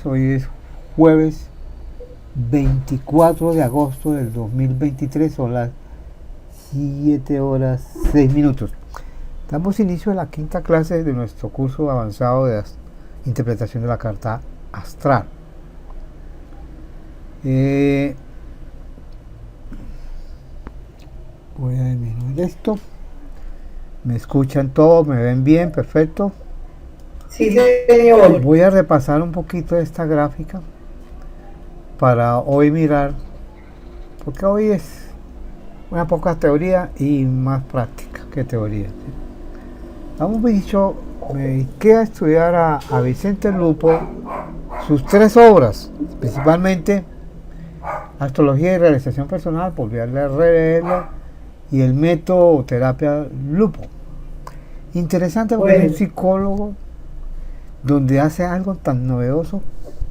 noches. Hoy es jueves 24 de agosto del 2023, son las 7 horas 6 minutos. Damos inicio a la quinta clase de nuestro curso avanzado de interpretación de la carta astral. Voy a disminuir esto. ¿Me escuchan todos? ¿Me ven bien? Perfecto. Sí, señor. Voy a repasar un poquito esta gráfica para hoy mirar, porque hoy es una poca teoría y más práctica que teoría. Hemos dicho, me dediqué a estudiar a Vicente Lupo, sus 3 obras, principalmente Astrología y Realización Personal, volví a releerla, y el método terapia Lupo. Interesante porque es un psicólogo donde hace algo tan novedoso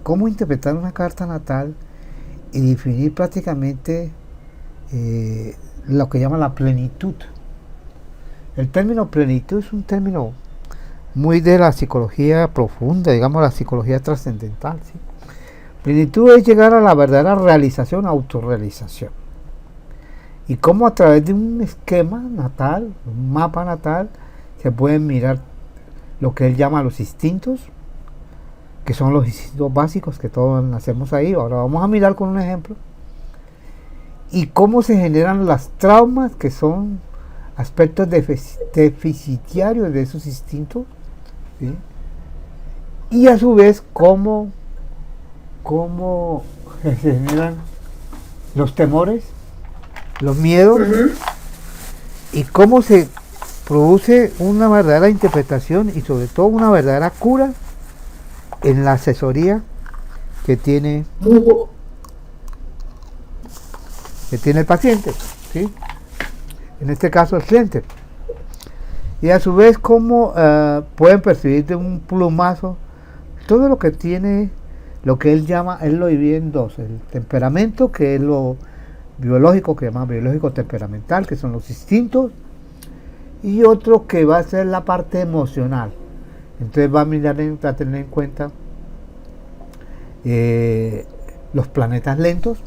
como interpretar una carta natal y definir prácticamente lo que llama la plenitud. El término plenitud es un término muy de la psicología profunda, digamos la psicología trascendental, ¿sí? Plenitud es llegar a la verdadera realización, autorrealización. Y cómo a través de un esquema natal, un mapa natal, se pueden mirar lo que él llama los instintos, que son los instintos básicos que todos nacemos ahí. Ahora vamos a mirar con un ejemplo. Y cómo se generan las traumas, que son aspectos deficitarios de esos instintos, ¿sí? Y a su vez cómo se generan los temores, los miedos, y cómo se produce una verdadera interpretación y sobre todo una verdadera cura en la asesoría que tiene el paciente, ¿sí? En este caso el cliente. Y a su vez cómo pueden percibir de un plumazo todo lo que tiene, lo que él llama, él lo divide en dos: el temperamento, que es lo biológico, que llama biológico temperamental, que son los instintos, y otro que va a ser la parte emocional. Entonces va a mirar, a tener en cuenta los planetas lentos,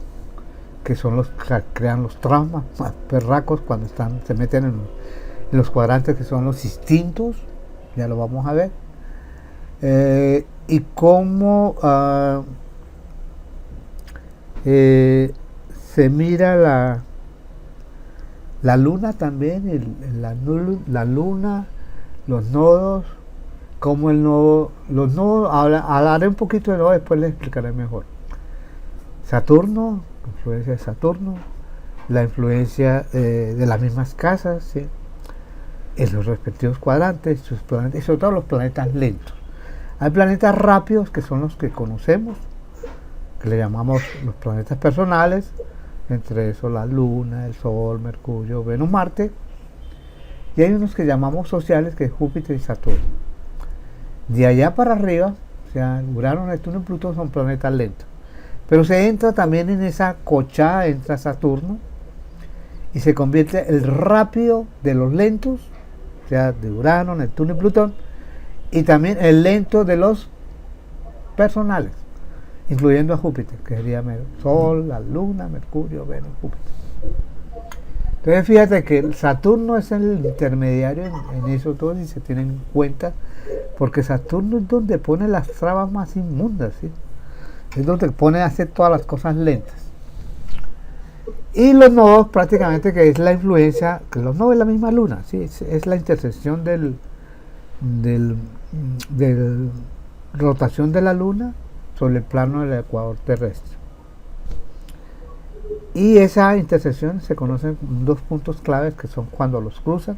que son los que crean los traumas más perracos cuando se meten en los cuadrantes, que son los instintos, ya lo vamos a ver, y cómo se mira la luna también, la luna, los nodos, como los nodos, hablaré un poquito de nodos, después les explicaré mejor. Saturno, la influencia de Saturno, la influencia de las mismas casas, ¿sí? En los respectivos cuadrantes, sus planetas, y sobre todo los planetas lentos. Hay planetas rápidos, que son los que conocemos, que le llamamos los planetas personales, entre eso la Luna, el Sol, Mercurio, Venus, Marte, y hay unos que llamamos sociales, que es Júpiter y Saturno. De allá para arriba, o sea, Urano, Neptuno y Plutón son planetas lentos, pero se entra también en esa cochada, entra Saturno y se convierte el rápido de los lentos, o sea, de Urano, Neptuno y Plutón, y también el lento de los personales, incluyendo a Júpiter, que sería Sol, la Luna, Mercurio, Venus, Júpiter. Entonces fíjate que Saturno es el intermediario en eso todo, y se tiene en cuenta, porque Saturno es donde pone las trabas más inmundas, ¿sí? Es donde pone a hacer todas las cosas lentas. Y los nodos, prácticamente, que es la influencia, que los nodos es la misma luna, ¿sí? Es la intersección del rotación de la luna sobre el plano del ecuador terrestre. Y esa intersección se conocen dos puntos claves, que son cuando los cruzan.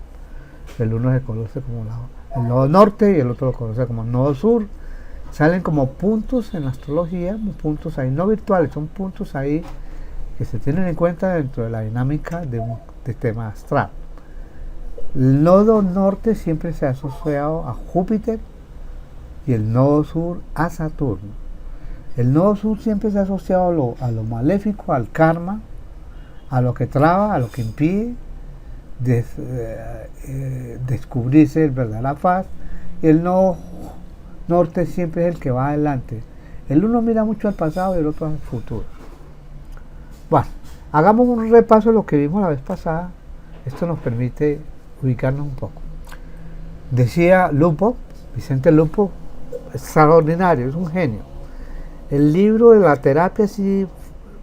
El uno se conoce como el nodo norte y el otro lo conoce como el nodo sur. Salen como puntos en la astrología, puntos ahí no virtuales, son puntos ahí que se tienen en cuenta dentro de la dinámica de un sistema astral. El nodo norte siempre se ha asociado a Júpiter y el nodo sur a Saturno. El nodo sur siempre se ha asociado a lo maléfico, al karma, a lo que traba, a lo que impide descubrirse el verdadera faz. Y el nodo norte siempre es el que va adelante, El uno mira mucho al pasado y el otro al futuro. Bueno, hagamos un repaso de lo que vimos la vez pasada. Esto nos permite ubicarnos un poco. Decía Lupo, Vicente Lupo, extraordinario, es un genio. El libro de la terapia, sí,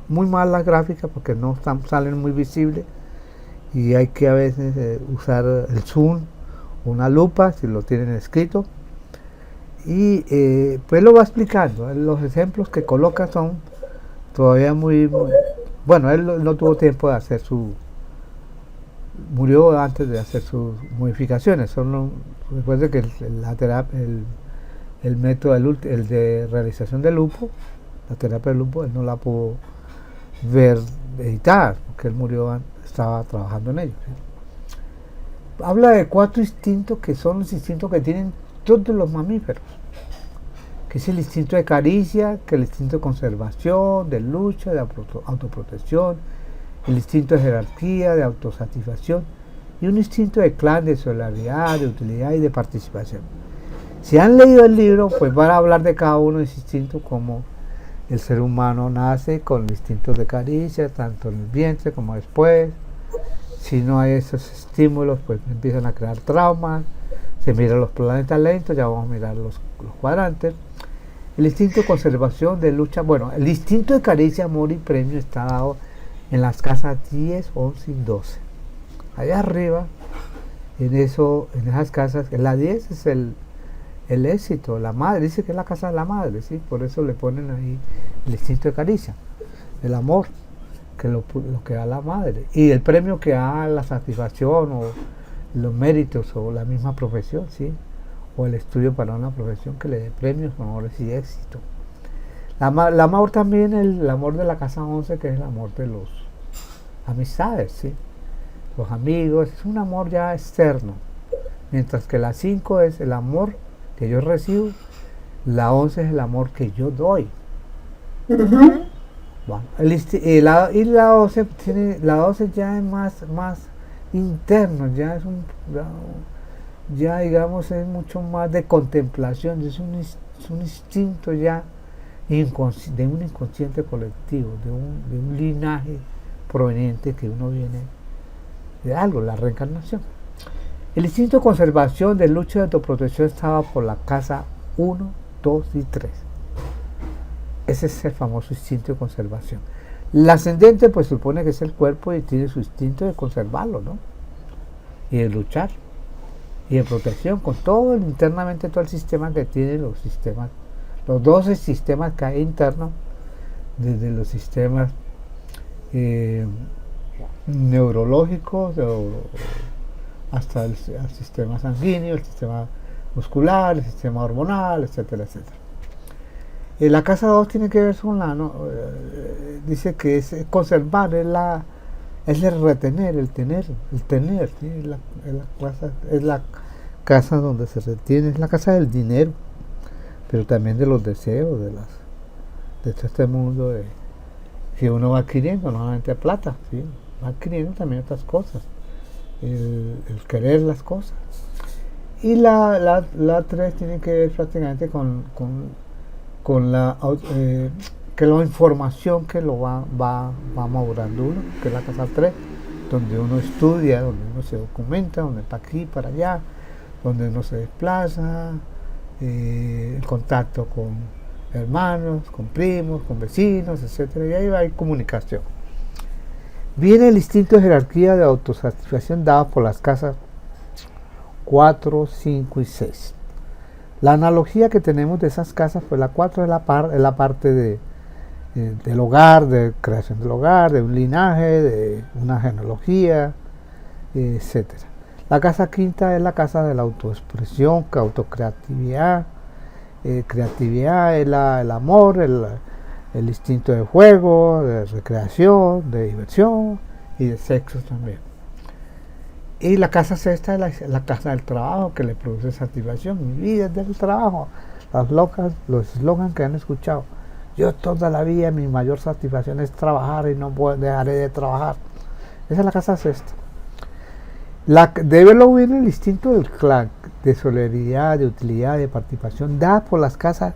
muy mal las gráficas porque no salen muy visibles y hay que a veces usar el zoom, una lupa, si lo tienen escrito. Y pues lo va explicando. Los ejemplos que coloca son todavía muy bueno, él no tuvo tiempo de hacer murió antes de hacer sus modificaciones. Recuerde que la terapia, el método el de realización del lupo, la terapia del lupo, él no la pudo ver editada porque él murió, estaba trabajando en ello, ¿sí? Habla de 4 instintos que son los instintos que tienen todos los mamíferos, que es el instinto de caricia, que es el instinto de conservación, de lucha, de autoprotección, el instinto de jerarquía, de autosatisfacción y un instinto de clan, de solidaridad, de utilidad y de participación. Si han leído el libro, pues van a hablar de cada uno de esos instintos, como el ser humano nace con instintos de caricia, tanto en el vientre como después. Si no hay esos estímulos, pues empiezan a crear traumas. Se miran los planetas lentos, ya vamos a mirar los cuadrantes. El instinto de conservación, de lucha, bueno, el instinto de caricia, amor y premio está dado en las casas 10, 11 y 12. Allá arriba, en esas casas, en la 10 es el éxito, la madre, dice que es la casa de la madre, ¿sí? Por eso le ponen ahí el instinto de caricia, el amor, que lo que da la madre, y el premio que da la satisfacción o los méritos o la misma profesión, ¿sí? O el estudio para una profesión que le dé premios, honores y éxito. El amor también, el amor de la casa 11, que es el amor de los amistades, ¿sí? Los amigos, es un amor ya externo, mientras que la 5 es el amor que yo recibo, la 11 es el amor que yo doy. Uh-huh. Bueno, y la 12 la 12 ya es más interno, ya es ya digamos es mucho más de contemplación, es un instinto ya de un inconsciente colectivo, de un linaje proveniente que uno viene de algo, la reencarnación. El instinto de conservación, de lucha y de autoprotección estaba por la casa 1, 2 y 3. Ese es el famoso instinto de conservación. El ascendente pues supone que es el cuerpo y tiene su instinto de conservarlo, ¿no? Y de luchar. Y de protección con todo internamente todo el sistema que tiene los 12 sistemas que hay internos, desde los sistemas neurológicos hasta el sistema sanguíneo, el sistema muscular, el sistema hormonal, etcétera, etcétera. La casa 2 tiene que ver con dice que es conservar, es el retener, el tener, ¿sí? Es la casa donde se retiene, es la casa del dinero, pero también de los deseos, de todo este mundo que uno va adquiriendo, no solamente plata, ¿sí? Va adquiriendo también otras cosas, el querer las cosas. Y la 3 tiene que ver prácticamente con la información que lo va madurando uno, que es la casa 3, donde uno estudia, donde uno se documenta, donde está aquí para allá, donde uno se desplaza, en contacto con hermanos, con primos, con vecinos, etcétera, y ahí hay comunicación. Viene el instinto de jerarquía, de autosatisfacción dado por las casas 4, 5 y 6. La analogía que tenemos de esas casas, pues la 4 es la parte del hogar, de creación del hogar, de un linaje, de una genealogía, etcétera. La casa 5 es la casa de la autoexpresión, autocreatividad. Creatividad es el amor, el instinto de juego, de recreación, de diversión y de sexo también. Y la casa 6 es la casa del trabajo, que le produce satisfacción. Mi vida es del trabajo. Los eslogans que han escuchado. Yo toda la vida mi mayor satisfacción es trabajar y no dejaré de trabajar. Esa es la casa 6. Debe lo viene el instinto del clan, de solidaridad, de utilidad, de participación, dada por las casas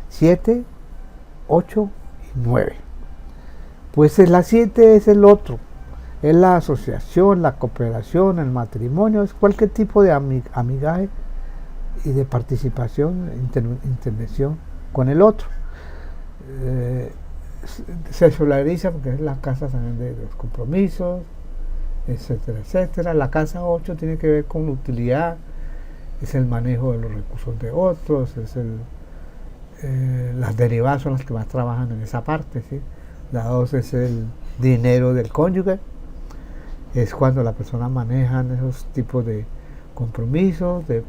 7, 8 y 9. Pues la 7 es el otro, es la asociación, la cooperación, el matrimonio, es cualquier tipo de amigaje y de participación, intervención con el otro. Se solidariza porque es la casa también de los compromisos, etcétera, etcétera. La casa 8 tiene que ver con la utilidad, es el manejo de los recursos de otros, es las derivadas son las que más trabajan en esa parte, ¿sí? La 2 es el dinero del cónyuge, es cuando la persona maneja esos tipos de compromisos, de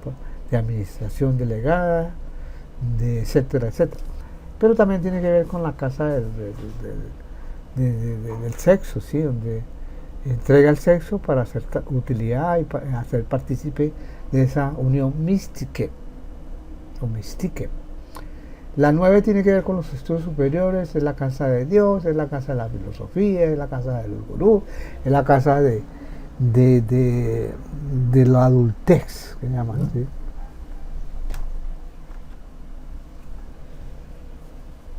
administración delegada, etcétera, etcétera. Pero también tiene que ver con la casa del sexo, ¿sí? Donde entrega el sexo para hacer utilidad y para hacer partícipe de esa unión mística o mistique. La 9 tiene que ver con los estudios superiores, es la casa de Dios, es la casa de la filosofía, es la casa del gurú, es la casa de la adultez, que llaman, ¿sí?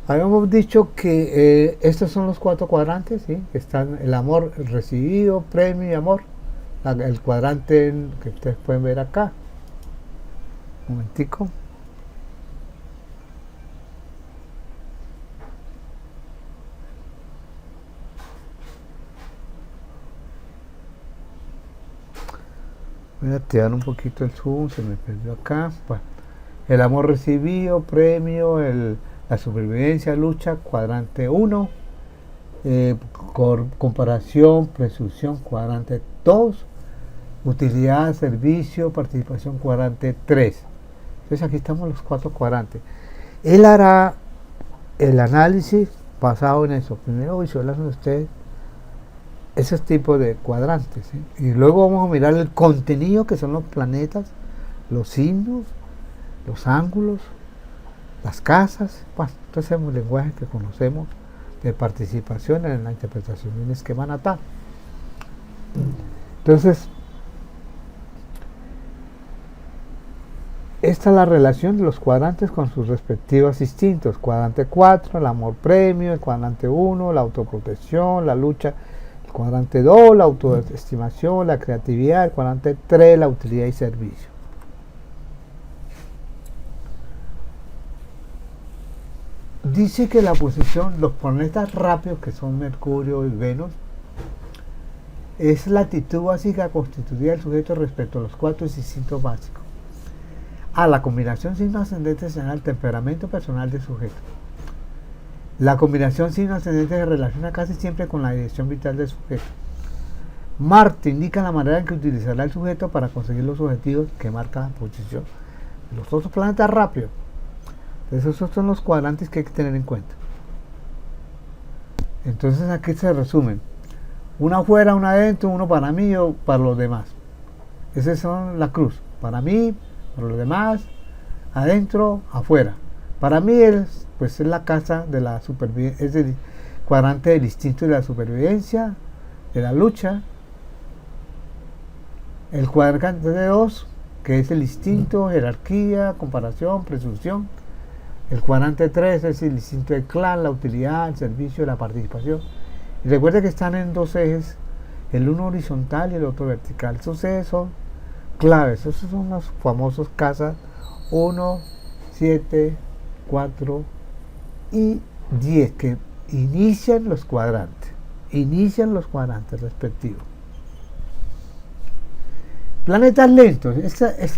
Habíamos dicho que estos son los 4 cuadrantes, ¿sí? Que están el amor recibido, premio y amor. El cuadrante que ustedes pueden ver acá. Un momentico. Voy a activar un poquito el zoom, se me perdió acá. Bueno, el amor recibido, premio, la supervivencia, lucha, cuadrante 1. Comparación, presunción, cuadrante 2. Utilidad, servicio, participación, cuadrante 3. Entonces aquí estamos los 4 cuadrantes. Él hará el análisis basado en eso. Primero visualizan ustedes esos tipos de cuadrantes, ¿sí? Y luego vamos a mirar el contenido, que son los planetas, los signos, los ángulos, las casas. Bueno, entonces es un lenguaje que conocemos de participación en la interpretación de un esquema natal. Entonces, esta es la relación de los cuadrantes con sus respectivos instintos. Cuadrante 4, el amor premio, el cuadrante 1, la autoprotección, la lucha, el cuadrante 2, la autoestimación, la creatividad, el cuadrante 3, la utilidad y servicio. Dice que la posición, los planetas rápidos, que son Mercurio y Venus, es la actitud básica constitutiva del sujeto respecto a los 4 instintos básicos. La combinación signo ascendente señala el temperamento personal del sujeto. La combinación signo ascendente se relaciona casi siempre con la dirección vital del sujeto. Marte indica la manera en que utilizará el sujeto para conseguir los objetivos que marca la posición. Los otros planetas rápidos. Esos son los cuadrantes que hay que tener en cuenta. Entonces aquí se resumen: uno afuera, uno adentro, uno para mí o para los demás. Esas son la cruz. Para mí, para los demás, adentro, afuera. Para mí es la casa de la supervivencia, es el cuadrante del instinto de la supervivencia, de la lucha. El cuadrante de 2, que es el instinto, jerarquía, comparación, presunción. El cuadrante 3 es el instinto del clan, la utilidad, el servicio, la participación. Y recuerde que están en 2 ejes, el uno horizontal y el otro vertical. Esos ejes son claves, esos son los famosos casas 1, 7, 4 y 10, que inician los cuadrantes respectivos. Planetas lentos,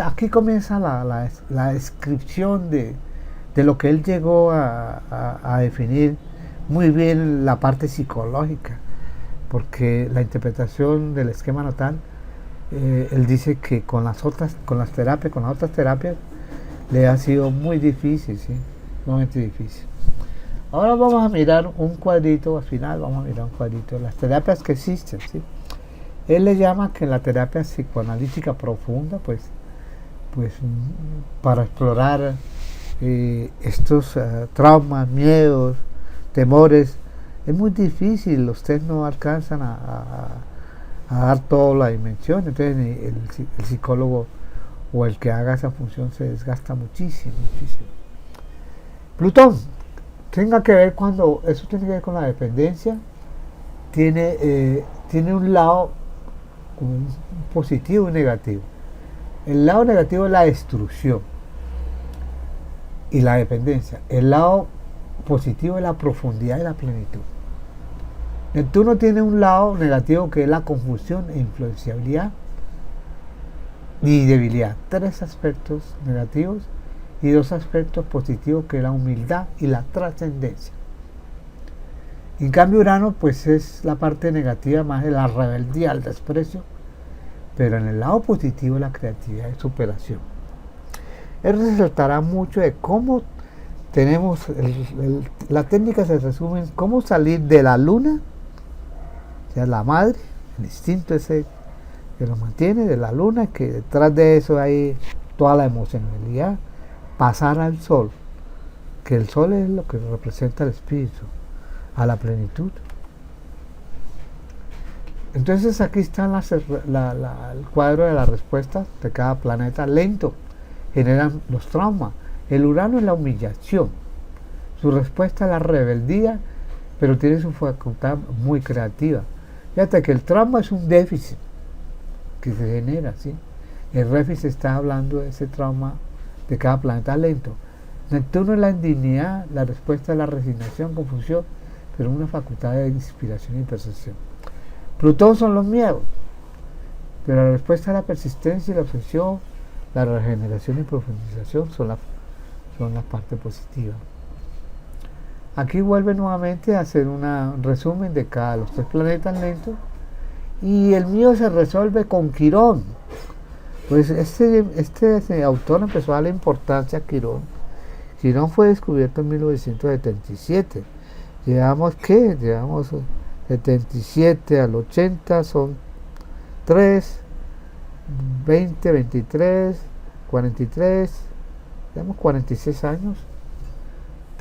aquí comienza la descripción de lo que él llegó a definir muy bien, la parte psicológica, porque la interpretación del esquema natal, él dice que con las otras terapias le ha sido muy difícil, ¿sí? Muy difícil. Ahora vamos a mirar un cuadrito, al final vamos a mirar un cuadrito de las terapias que existen, ¿sí? Él le llama que la terapia psicoanalítica profunda, pues para explorar estos traumas, miedos, temores, es muy difícil, ustedes no alcanzan a dar toda la dimensión, entonces el psicólogo o el que haga esa función se desgasta muchísimo. Plutón, tenga que ver cuando, eso tiene que ver con la dependencia, tiene un lado como un positivo y negativo. El lado negativo es la destrucción y la dependencia. El lado positivo es la profundidad y la plenitud. Neptuno tiene un lado negativo que es la confusión e influenciabilidad y debilidad. 3 aspectos negativos y 2 aspectos positivos que es la humildad y la trascendencia. En cambio Urano pues es la parte negativa más de la rebeldía, el desprecio, pero en el lado positivo la creatividad y superación. Él resaltará mucho de cómo tenemos, la técnica se resume en cómo salir de la luna, o sea, la madre, el instinto ese que nos mantiene, de la luna, que detrás de eso hay toda la emocionalidad, pasar al sol, que el sol es lo que representa el espíritu, a la plenitud. Entonces aquí está el cuadro de las respuestas de cada planeta lento, generan los traumas. El Urano es la humillación, su respuesta es la rebeldía, pero tiene su facultad muy creativa. Fíjate que el trauma es un déficit que se genera, ¿sí? El Refis está hablando de ese trauma de cada planeta lento. Neptuno es la indignidad, la respuesta es la resignación, confusión, pero una facultad de inspiración y percepción. Plutón son los miedos, pero la respuesta es la persistencia y la obsesión, la regeneración y profundización son la parte positiva. Aquí vuelve nuevamente a hacer un resumen de cada los 3 planetas lentos y el mío se resuelve con Quirón. Pues este autor empezó a darle importancia a Quirón. Quirón fue descubierto en 1977. Llevamos 77 al 80, son 3, 20, 23, 43, tenemos 46 años,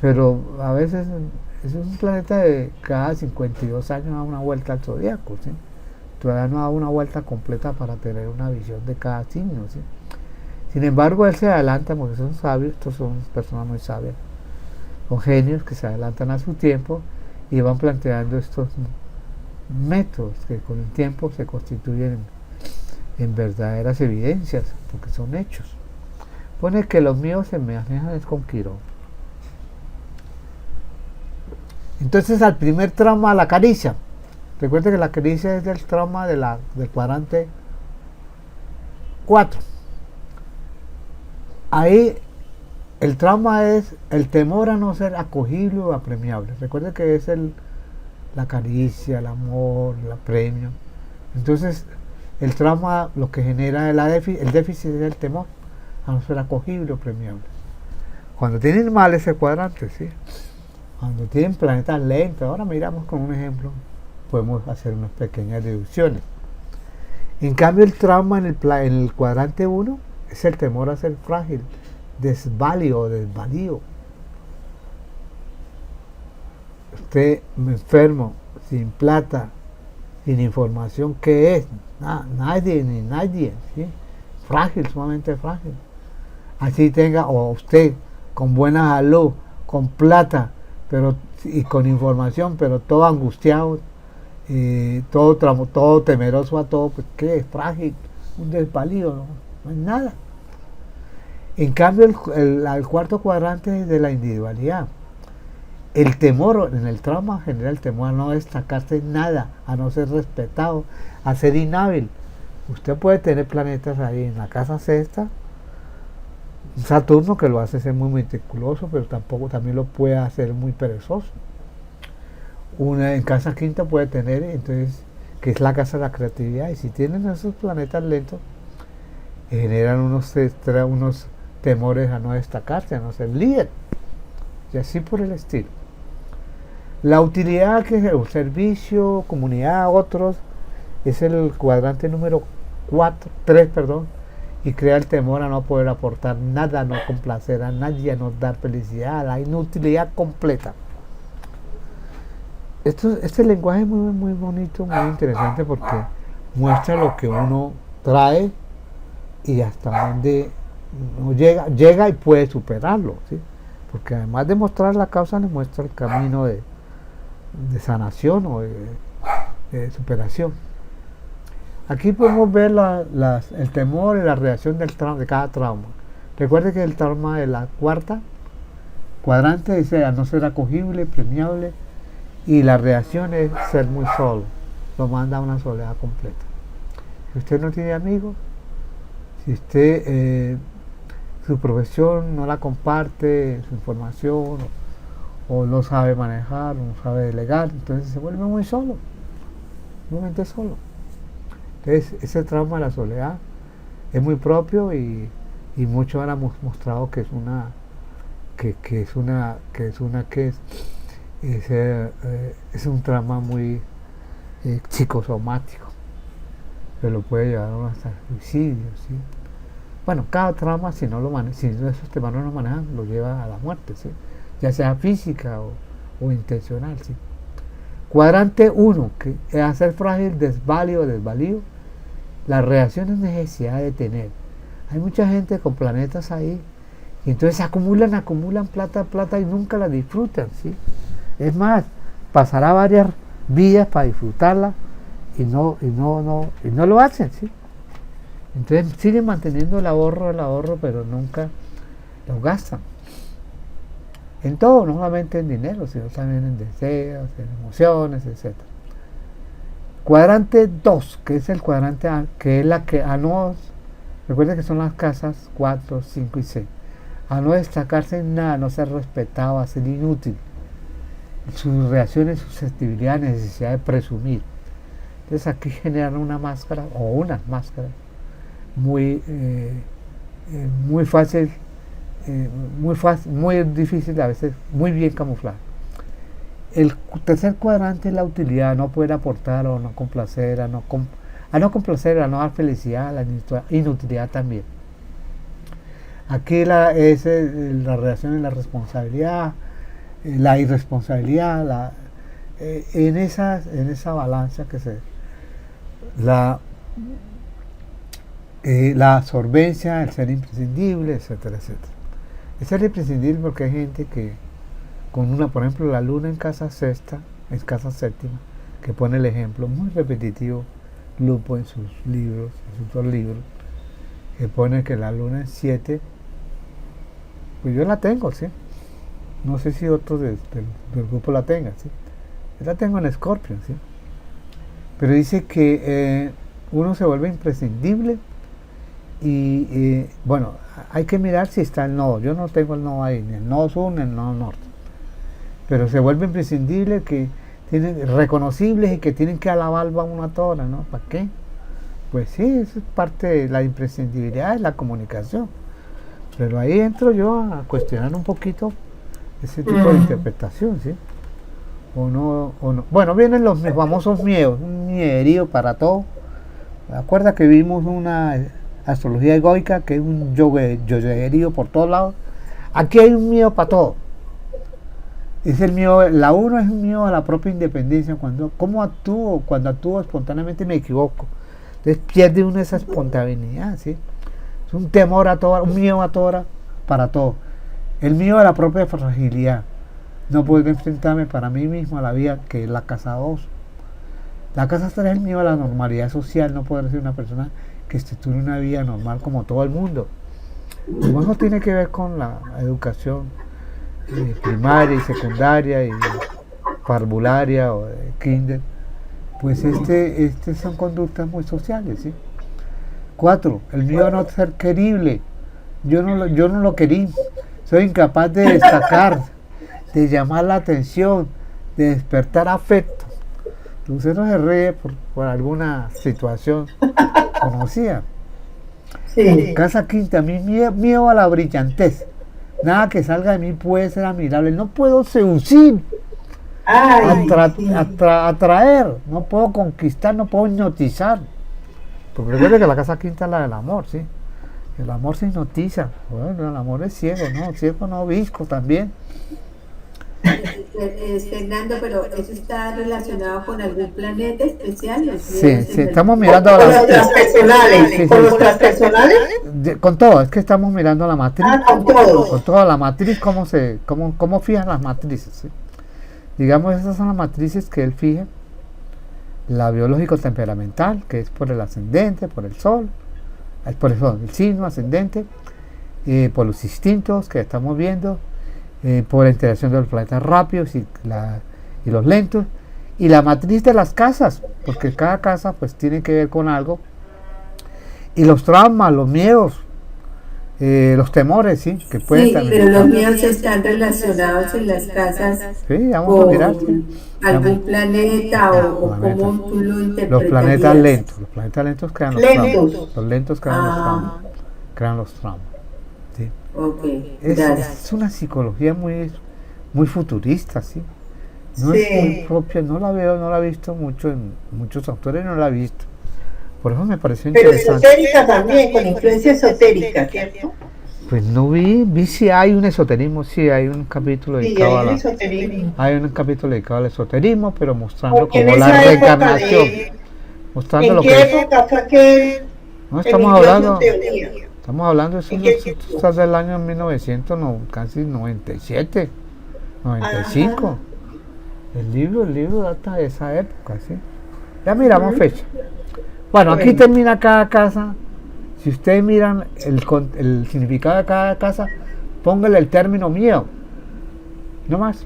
pero a veces es un planeta de cada 52 años da una vuelta al zodiaco, ¿sí? Todavía no da una vuelta completa para tener una visión de cada signo, ¿sí? Sin embargo, él se adelanta porque son sabios, estos son personas muy sabias, son genios que se adelantan a su tiempo y van planteando estos métodos que con el tiempo se constituyen en verdaderas evidencias, porque son hechos. Pone que los míos se me manejan es con Quirón. Entonces al primer trauma, la caricia. Recuerde que la caricia es del trauma del cuadrante 4. Ahí el trauma es el temor a no ser acogible o apremiable. Recuerde que es la caricia, el amor, el apremio. Entonces el trauma lo que genera el déficit es el temor a no ser acogible o premiable. Cuando tienen mal ese cuadrante, ¿sí? Cuando tienen planetas lentos, ahora miramos con un ejemplo, podemos hacer unas pequeñas deducciones. En cambio el trauma en el cuadrante 1 es el temor a ser frágil, desvalio o desvalío. Usted enfermo, sin plata, sin información, ¿qué es? Nadie, ni nadie, ¿sí? Frágil, sumamente frágil. Así tenga, o usted con buena salud, con plata, pero y con información, pero todo angustiado, todo temeroso a todo, pues ¿qué es? Frágil, un desvalío, no es nada. En cambio, el cuarto cuadrante es de la individualidad. El temor, en el trauma genera el temor a no destacarse en nada, a no ser respetado, a ser inhábil. Usted puede tener planetas ahí en la casa sexta, Saturno que lo hace ser muy meticuloso, pero también lo puede hacer muy perezoso. Una en casa quinta puede tener, entonces, que es la casa de la creatividad, y si tienen esos planetas lentos, generan unos temores a no destacarse, a no ser líder, y así por el estilo. La utilidad, que es el servicio, comunidad, otros, es el cuadrante número 3, y crea el temor a no poder aportar nada, a no complacer a nadie, a no dar felicidad, a la inutilidad completa. Este lenguaje es muy, muy bonito, muy interesante, porque muestra lo que uno trae y hasta dónde uno llega y puede superarlo, ¿sí? porque además de mostrar la causa, le muestra el camino de sanación o de superación. Aquí podemos ver el temor y la reacción de cada trauma. Recuerde que el trauma de la cuarta cuadrante dice a no ser acogible, premiable, y la reacción es ser muy solo, lo manda a una soledad completa. Si usted no tiene amigos, si usted su profesión no la comparte, su información, o no sabe manejar, no sabe delegar, entonces se vuelve muy solo, muy solo. Entonces ese trauma de la soledad es muy propio y muchos han mostrado que es un trauma muy psicosomático, que lo puede llevar a uno hasta el suicidio, ¿sí? Bueno, cada trauma, si esos temas no lo manejan, lo lleva a la muerte, ¿sí? Ya sea física o intencional, ¿sí? Cuadrante 1, que es hacer frágil, desvalío, la reacción es necesidad de tener. Hay mucha gente con planetas ahí, y entonces acumulan plata y nunca la disfrutan, ¿sí? Es más, pasará varias vidas para disfrutarla y no lo hacen, ¿sí? Entonces siguen manteniendo el ahorro, pero nunca lo gastan. En todo, no solamente en dinero, sino también en deseos, en emociones, etc. Cuadrante 2, que es el cuadrante A, que es la que a no, recuerden que son las casas 4, 5 y 6. A no destacarse en nada, no ser respetado, a ser inútil. Sus reacciones, susceptibilidad, necesidad de presumir. Entonces aquí generan una máscara o unas máscaras muy fácil, muy difícil, a veces muy bien camuflada. El tercer cuadrante es la utilidad, no poder aportar o no complacer, a no dar felicidad, la inutilidad también. Aquí es la relación en la responsabilidad, la irresponsabilidad, en esa balanza que la absorbencia, el ser imprescindible, etcétera, etcétera. El ser imprescindible porque hay gente que por ejemplo, la luna en casa sexta, en casa séptima, que pone el ejemplo muy repetitivo, Lupo en sus libros, en sus 2 libros, que pone que la luna en 7, pues yo la tengo, ¿sí? No sé si otros del grupo la tengan, ¿sí? Yo la tengo en Escorpio, ¿sí? Pero dice que uno se vuelve imprescindible y bueno, hay que mirar si está el nodo. Yo no tengo el nodo ahí, ni el nodo sur ni el nodo norte. Pero se vuelve imprescindible, que tienen reconocibles y que tienen que alabar a una tora, ¿no? ¿Para qué? Pues sí, eso es parte de la imprescindibilidad de la comunicación. Pero ahí entro yo a cuestionar un poquito ese tipo de interpretación, ¿sí? O no. Bueno, vienen los famosos miedos, un miederío para todo. ¿Te acuerdas que vimos una astrología egoica, que es un yoguerío por todos lados? Aquí hay un miedo para todo. Es el miedo, la uno es un miedo a la propia independencia, cuando actúo espontáneamente me equivoco. Entonces pierde uno esa espontaneidad, ¿sí? Es un temor a todo, un miedo a todo, para todo. El miedo a la propia fragilidad. No poder enfrentarme para mí mismo a la vida, que es la casa 2. La casa 3 es el miedo a la normalidad social, no poder ser una persona que estructure una vida normal como todo el mundo. Como eso tiene que ver con la educación primaria y secundaria y parvularia o de kinder, pues son conductas muy sociales, ¿sí? 4, el miedo a no ser querible. Yo no lo querí, soy incapaz de destacar, de llamar la atención, de despertar afecto. Lucero se ríe por alguna situación conocida. Sí. Casa quinta, mi miedo a la brillantez. Nada que salga de mí puede ser admirable. No puedo seducir, atraer, no puedo conquistar, no puedo hipnotizar. Porque recuerde que la casa quinta es la del amor, ¿sí? El amor se hipnotiza. Bueno, el amor es ciego, ¿no? Ciego no, visco también. Fernando, pero ¿eso está relacionado con algún planeta especial? Los Sí, miedos sí, en estamos el... mirando Con la... los transpersonales, Sí, con sí, los transpersonales. con todo, es que estamos mirando la matriz, Con todo. con toda la matriz, cómo fijan las matrices, ¿sí? Digamos, esas son las matrices que él fija, la biológico-temperamental, que es por el ascendente, por el sol, es por eso, el signo ascendente, por los instintos que estamos viendo, por la interacción de los planetas rápidos y los lentos, y la matriz de las casas, porque cada casa pues tiene que ver con algo, y los traumas, los miedos, los temores, sí, que pueden Sí, también. pero los miedos están relacionados en las casas Sí, vamos a mirar, sí. con algún planeta o Planetas. cómo tú lo Los interpretarías. planetas lentos crean los Lentos. traumas. Los lentos Ah, crean los traumas. ¿Sí? ok, Es gracias. una psicología muy futurista, ¿sí? No Sí. es muy propia, no la veo, no la he visto mucho en muchos autores, no la he visto. Por eso me pareció Pero interesante. esotérica también, con influencia esotérica, ¿cierto? Pues no vi si hay un esoterismo, sí, hay un capítulo Sí, dedicado hay un a esoterismo. hay un capítulo dedicado al esoterismo, pero mostrando Porque en como la esa época reencarnación, mostrando ¿en lo qué que es. época fue que No, emitió su teoría? estamos hablando, ¿En qué esto tiempo? está del año 1900, casi 97, 95. Ajá. El libro data de esa época, ¿sí? Ya miramos fecha. Bueno, aquí Bueno. termina cada casa. Si ustedes miran el significado de cada casa, póngale el término miedo. No más.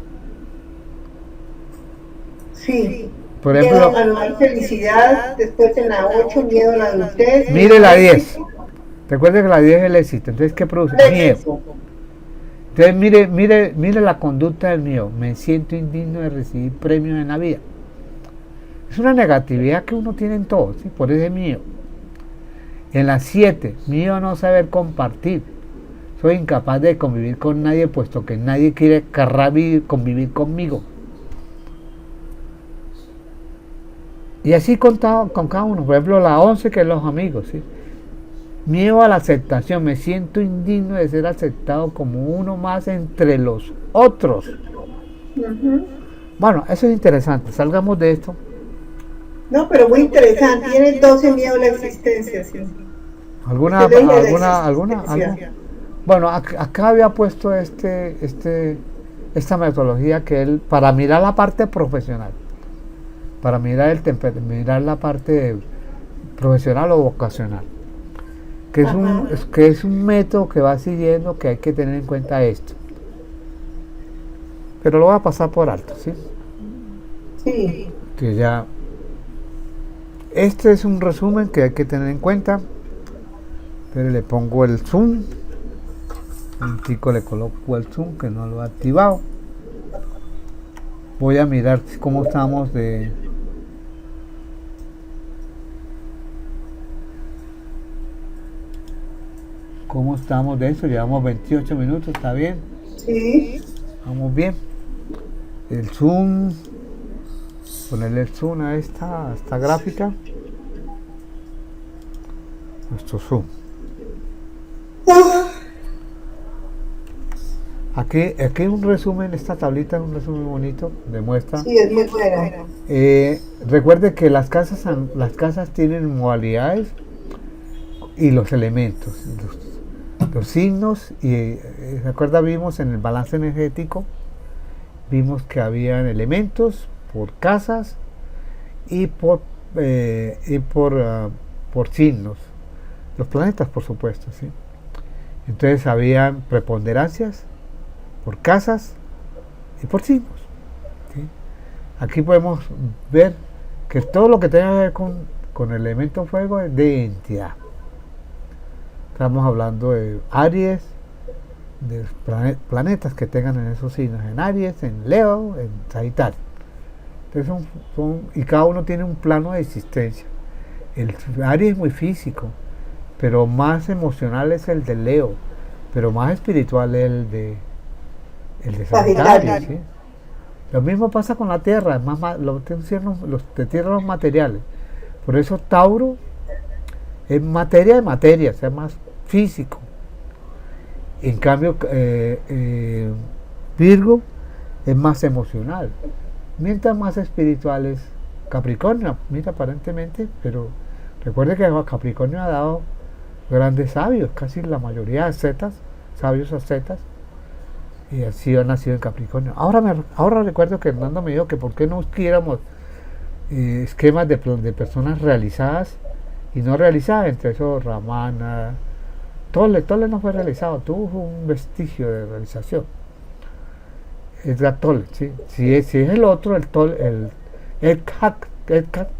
Sí. Por Miedo ejemplo, anual, felicidad, después en la 8 miedo a la adultez. mire la 10. Recuerde que la 10 es el éxito. Entonces, ¿qué produce? Miedo. Éxito. Entonces, mire la conducta del miedo. Me siento indigno de recibir premios en la vida. Es una negatividad que uno tiene en todo, ¿sí? Por ese miedo. En la 7, miedo a no saber compartir. Soy incapaz de convivir con nadie, puesto que nadie querrá convivir conmigo. Y así con cada uno. Por ejemplo, la 11, que es los amigos, ¿sí? Miedo a la aceptación. Me siento indigno de ser aceptado como uno más entre los otros. Bueno, eso es interesante. Salgamos de esto. No, pero muy interesante. Tiene 12 miedo a la existencia. Sí. ¿Alguna? Usted leía la existencia. ¿Algo? Bueno, acá había puesto esta metodología que él, para mirar la parte profesional, para mirar mirar la parte profesional o vocacional, que es un método que va siguiendo, que hay que tener en cuenta esto. Pero lo voy a pasar por alto, ¿sí? Sí. Que ya este es un resumen que hay que tener en cuenta. Pero le pongo el zoom. Un chico le coloco el zoom que no lo ha activado. Voy a mirar cómo estamos de... ¿Cómo estamos de eso? Llevamos 28 minutos, ¿está bien? Sí. Vamos bien. El zoom, ponerle el zoom a esta gráfica. Nuestro zoom. Aquí un resumen, esta tablita es un resumen bonito, demuestra. Sí, es muy bueno. Recuerde que las casas tienen modalidades y los elementos, los signos, y recuerda, vimos en el balance energético, vimos que habían elementos por casas y por signos, los planetas, por supuesto, ¿sí? Entonces habían preponderancias por casas y por signos, ¿sí? Aquí podemos ver que todo lo que tenga que ver con el elemento fuego es de identidad. Estamos hablando de Aries, de planetas que tengan en esos signos, en Aries, en Leo, en Sagitario. Entonces y cada uno tiene un plano de existencia. El Aries es muy físico, pero más emocional es el de Leo, pero más espiritual es el de Sagitario, ¿sí? Lo mismo pasa con la Tierra, los de Tierra los materiales. Por eso Tauro es materia de materia, o sea, más físico. En cambio, Virgo es más emocional, mientras más espiritual es Capricornio, mira, aparentemente, pero recuerde que Capricornio ha dado grandes sabios, casi la mayoría de ascetas, sabios ascetas, y así ha nacido en Capricornio. Ahora recuerdo que Hernando me dijo que por qué no quisiéramos esquemas de personas realizadas y no realizadas, entre eso Ramana, Tolle no fue realizado, tuvo un vestigio de realización. Edgar Tolle, ¿sí? Si es el otro, el Eckhart,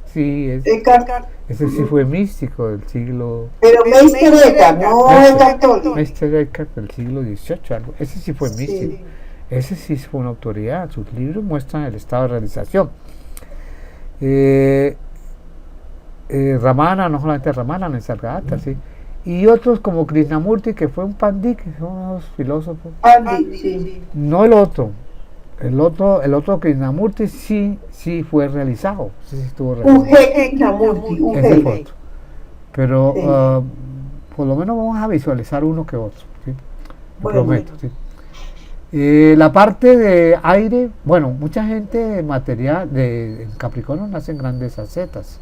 sí, ese sí fue místico del siglo... Pero Meister Eckhart, no Edgar Tolle. Meister Eckhart del siglo XVIII, algo. Ese sí fue místico. Sí. Ese sí fue una autoridad. Sus libros muestran el estado de realización. Ramana, no solamente Ramana, Nisargadatta, sí. Y otros como Krishnamurti, que fue un pandit, que son unos filósofos. Pandit, sí. No el otro. El otro Krishnamurti sí fue realizado. Sí estuvo realizado. Un jeque Krishnamurti, un Ese fue jeque. otro. Pero Sí. por lo menos vamos a visualizar uno que otro. ¿Sí? Lo Bueno. prometo. ¿Sí? La parte de aire, bueno, mucha gente material en Capricornio nacen grandes ascetas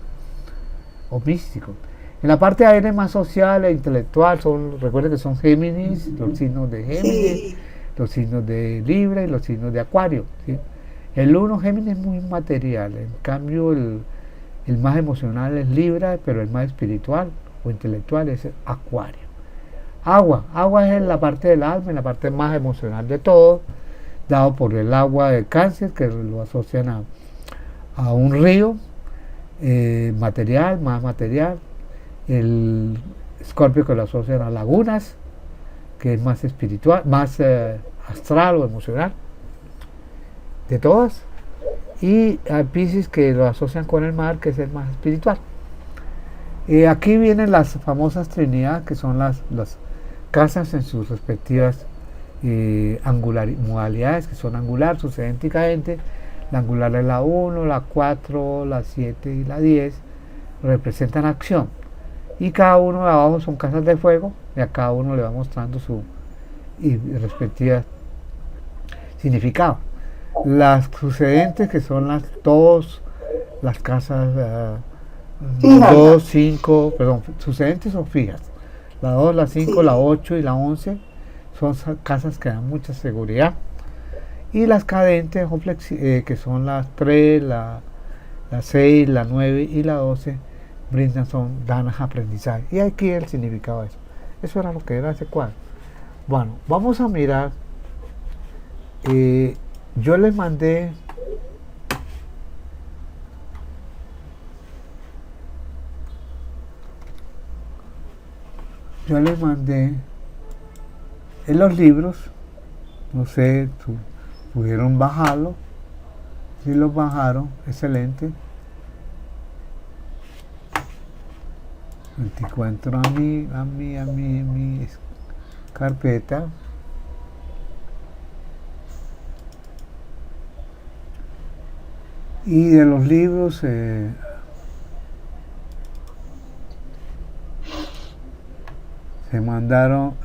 o místicos. En la parte de aire más social e intelectual, recuerden que son Géminis, los signos de Géminis, Sí. los signos de Libra y los signos de Acuario. ¿Sí? El 1 Géminis es muy material, en cambio el más emocional es Libra, pero el más espiritual o intelectual es Acuario. Agua es la parte del alma, en la parte más emocional de todo, dado por el agua de Cáncer, que lo asocian a un río material, más material. El Escorpio, que lo asocian a lagunas, que es más espiritual, más astral o emocional, de todas. Y a Piscis, que lo asocian con el mar, que es el más espiritual. Aquí vienen las famosas Trinidad, que son las casas en sus respectivas modalidades, que son angular, sucedente y cadente. La angular es la 1, la 4, la 7 y la 10, representan acción. Y cada uno de abajo son casas de fuego, y a cada uno le va mostrando su respectiva significado. Las sucedentes, que son las casas 2, 5, perdón, sucedentes o fijas. La 2, la 5, la 8 y la 11 son casas que dan mucha seguridad. Y las cadentes, que son las 3, la 6, la 9 y la 12, dan aprendizaje. Y aquí el significado de eso. Eso era lo que era ese cuadro. Bueno, vamos a mirar. Yo les mandé en los libros, no sé, pudieron bajarlo. Si los bajaron, excelente. Encuentro a mi carpeta. Y de los libros se mandaron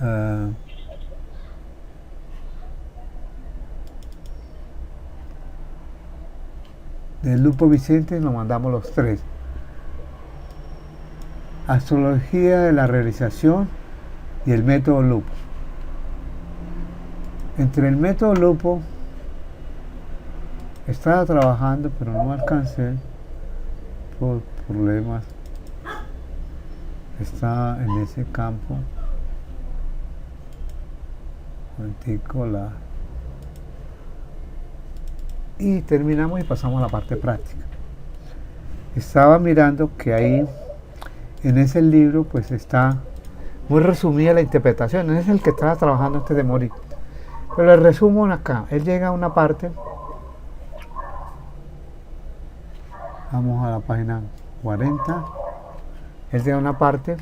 del Lupo Vicente, nos mandamos los 3. Astrología de la realización y el método Lupo. Entre el método Lupo estaba trabajando, pero no alcancé por problemas. Está en ese campo. Y terminamos y pasamos a la parte práctica. Estaba mirando que ahí en ese libro pues está muy resumida la interpretación. Ese es el que estaba trabajando antes de morir. Pero le resumo acá. Él llega a una parte. Vamos a la página 40. Él llega a una parte.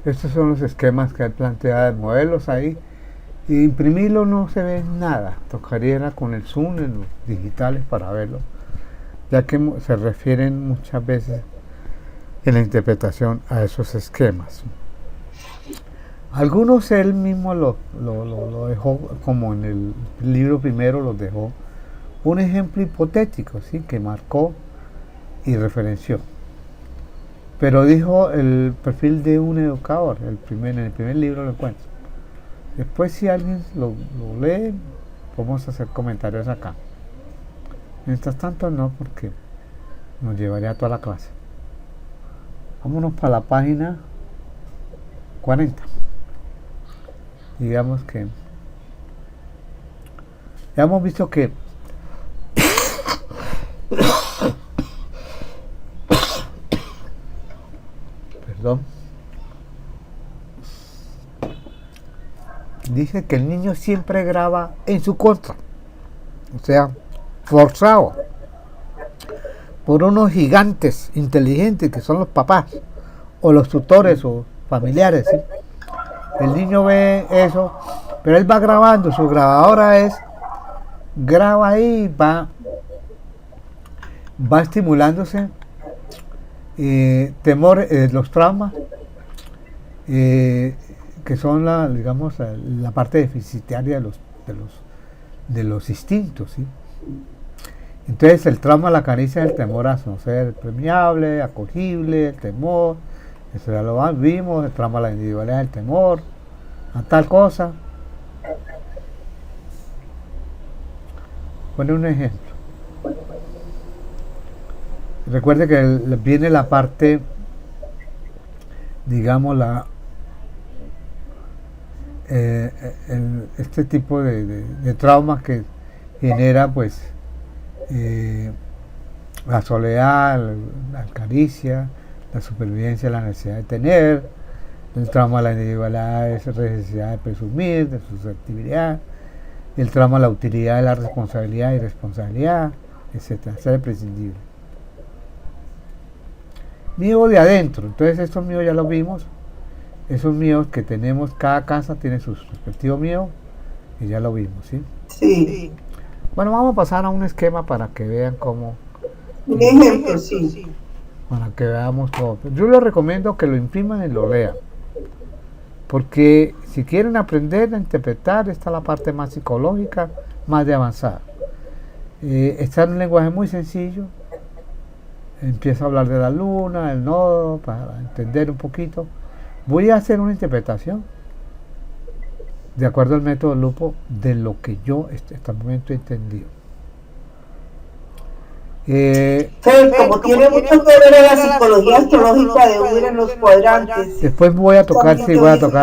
Estos son los esquemas que él plantea de modelos ahí. Imprimirlo no se ve nada, tocaría con el zoom en los digitales para verlo, ya que se refieren muchas veces en la interpretación a esos esquemas. Algunos él mismo lo dejó, como en el libro primero lo dejó, un ejemplo hipotético, ¿sí? Que marcó y referenció. Pero dijo el perfil de un educador, en el primer libro lo encuentro. Después, si alguien lo lee, podemos hacer comentarios acá. Mientras tanto no, porque nos llevaría toda la clase. Vámonos para la página 40. Digamos que ya hemos visto que perdón, dice que el niño siempre graba en su contra, o sea, forzado por unos gigantes inteligentes que son los papás o los tutores o familiares, ¿sí? El niño ve eso, pero él va grabando, su grabadora graba ahí y va estimulándose temor, los traumas, que son la parte deficitaria de los instintos, ¿sí? Entonces el trauma, la caricia del temor a no ser premiable, acogible, el temor, eso ya lo vimos, el trauma, la individualidad del temor a tal cosa. Pone un ejemplo. Recuerde que viene la parte, digamos, este tipo de traumas que genera, pues, la soledad, la caricia, la supervivencia, la necesidad de tener, el trauma de la individualidad es la necesidad de presumir, de susceptibilidad, el trauma de la utilidad de la responsabilidad y responsabilidad, etcétera, ser prescindible. Miedo de adentro, entonces estos miedos ya los vimos, esos miedos que tenemos, cada casa tiene su respectivo miedo, y ya lo vimos, ¿sí? Sí. Bueno, vamos a pasar a un esquema para que vean cómo... Un ejemplo, sí. Para que veamos todo. Yo les recomiendo que lo impriman y lo lean. Porque si quieren aprender a interpretar, está la parte más psicológica, más de avanzada. Está en un lenguaje muy sencillo. Empieza a hablar de la luna, del nodo, para entender un poquito. Voy a hacer una interpretación de acuerdo al método Lupo de lo que yo hasta el momento he entendido. Como tiene mucho que ver la psicología astrológica de Uber en los cuadrantes. Después voy a tocar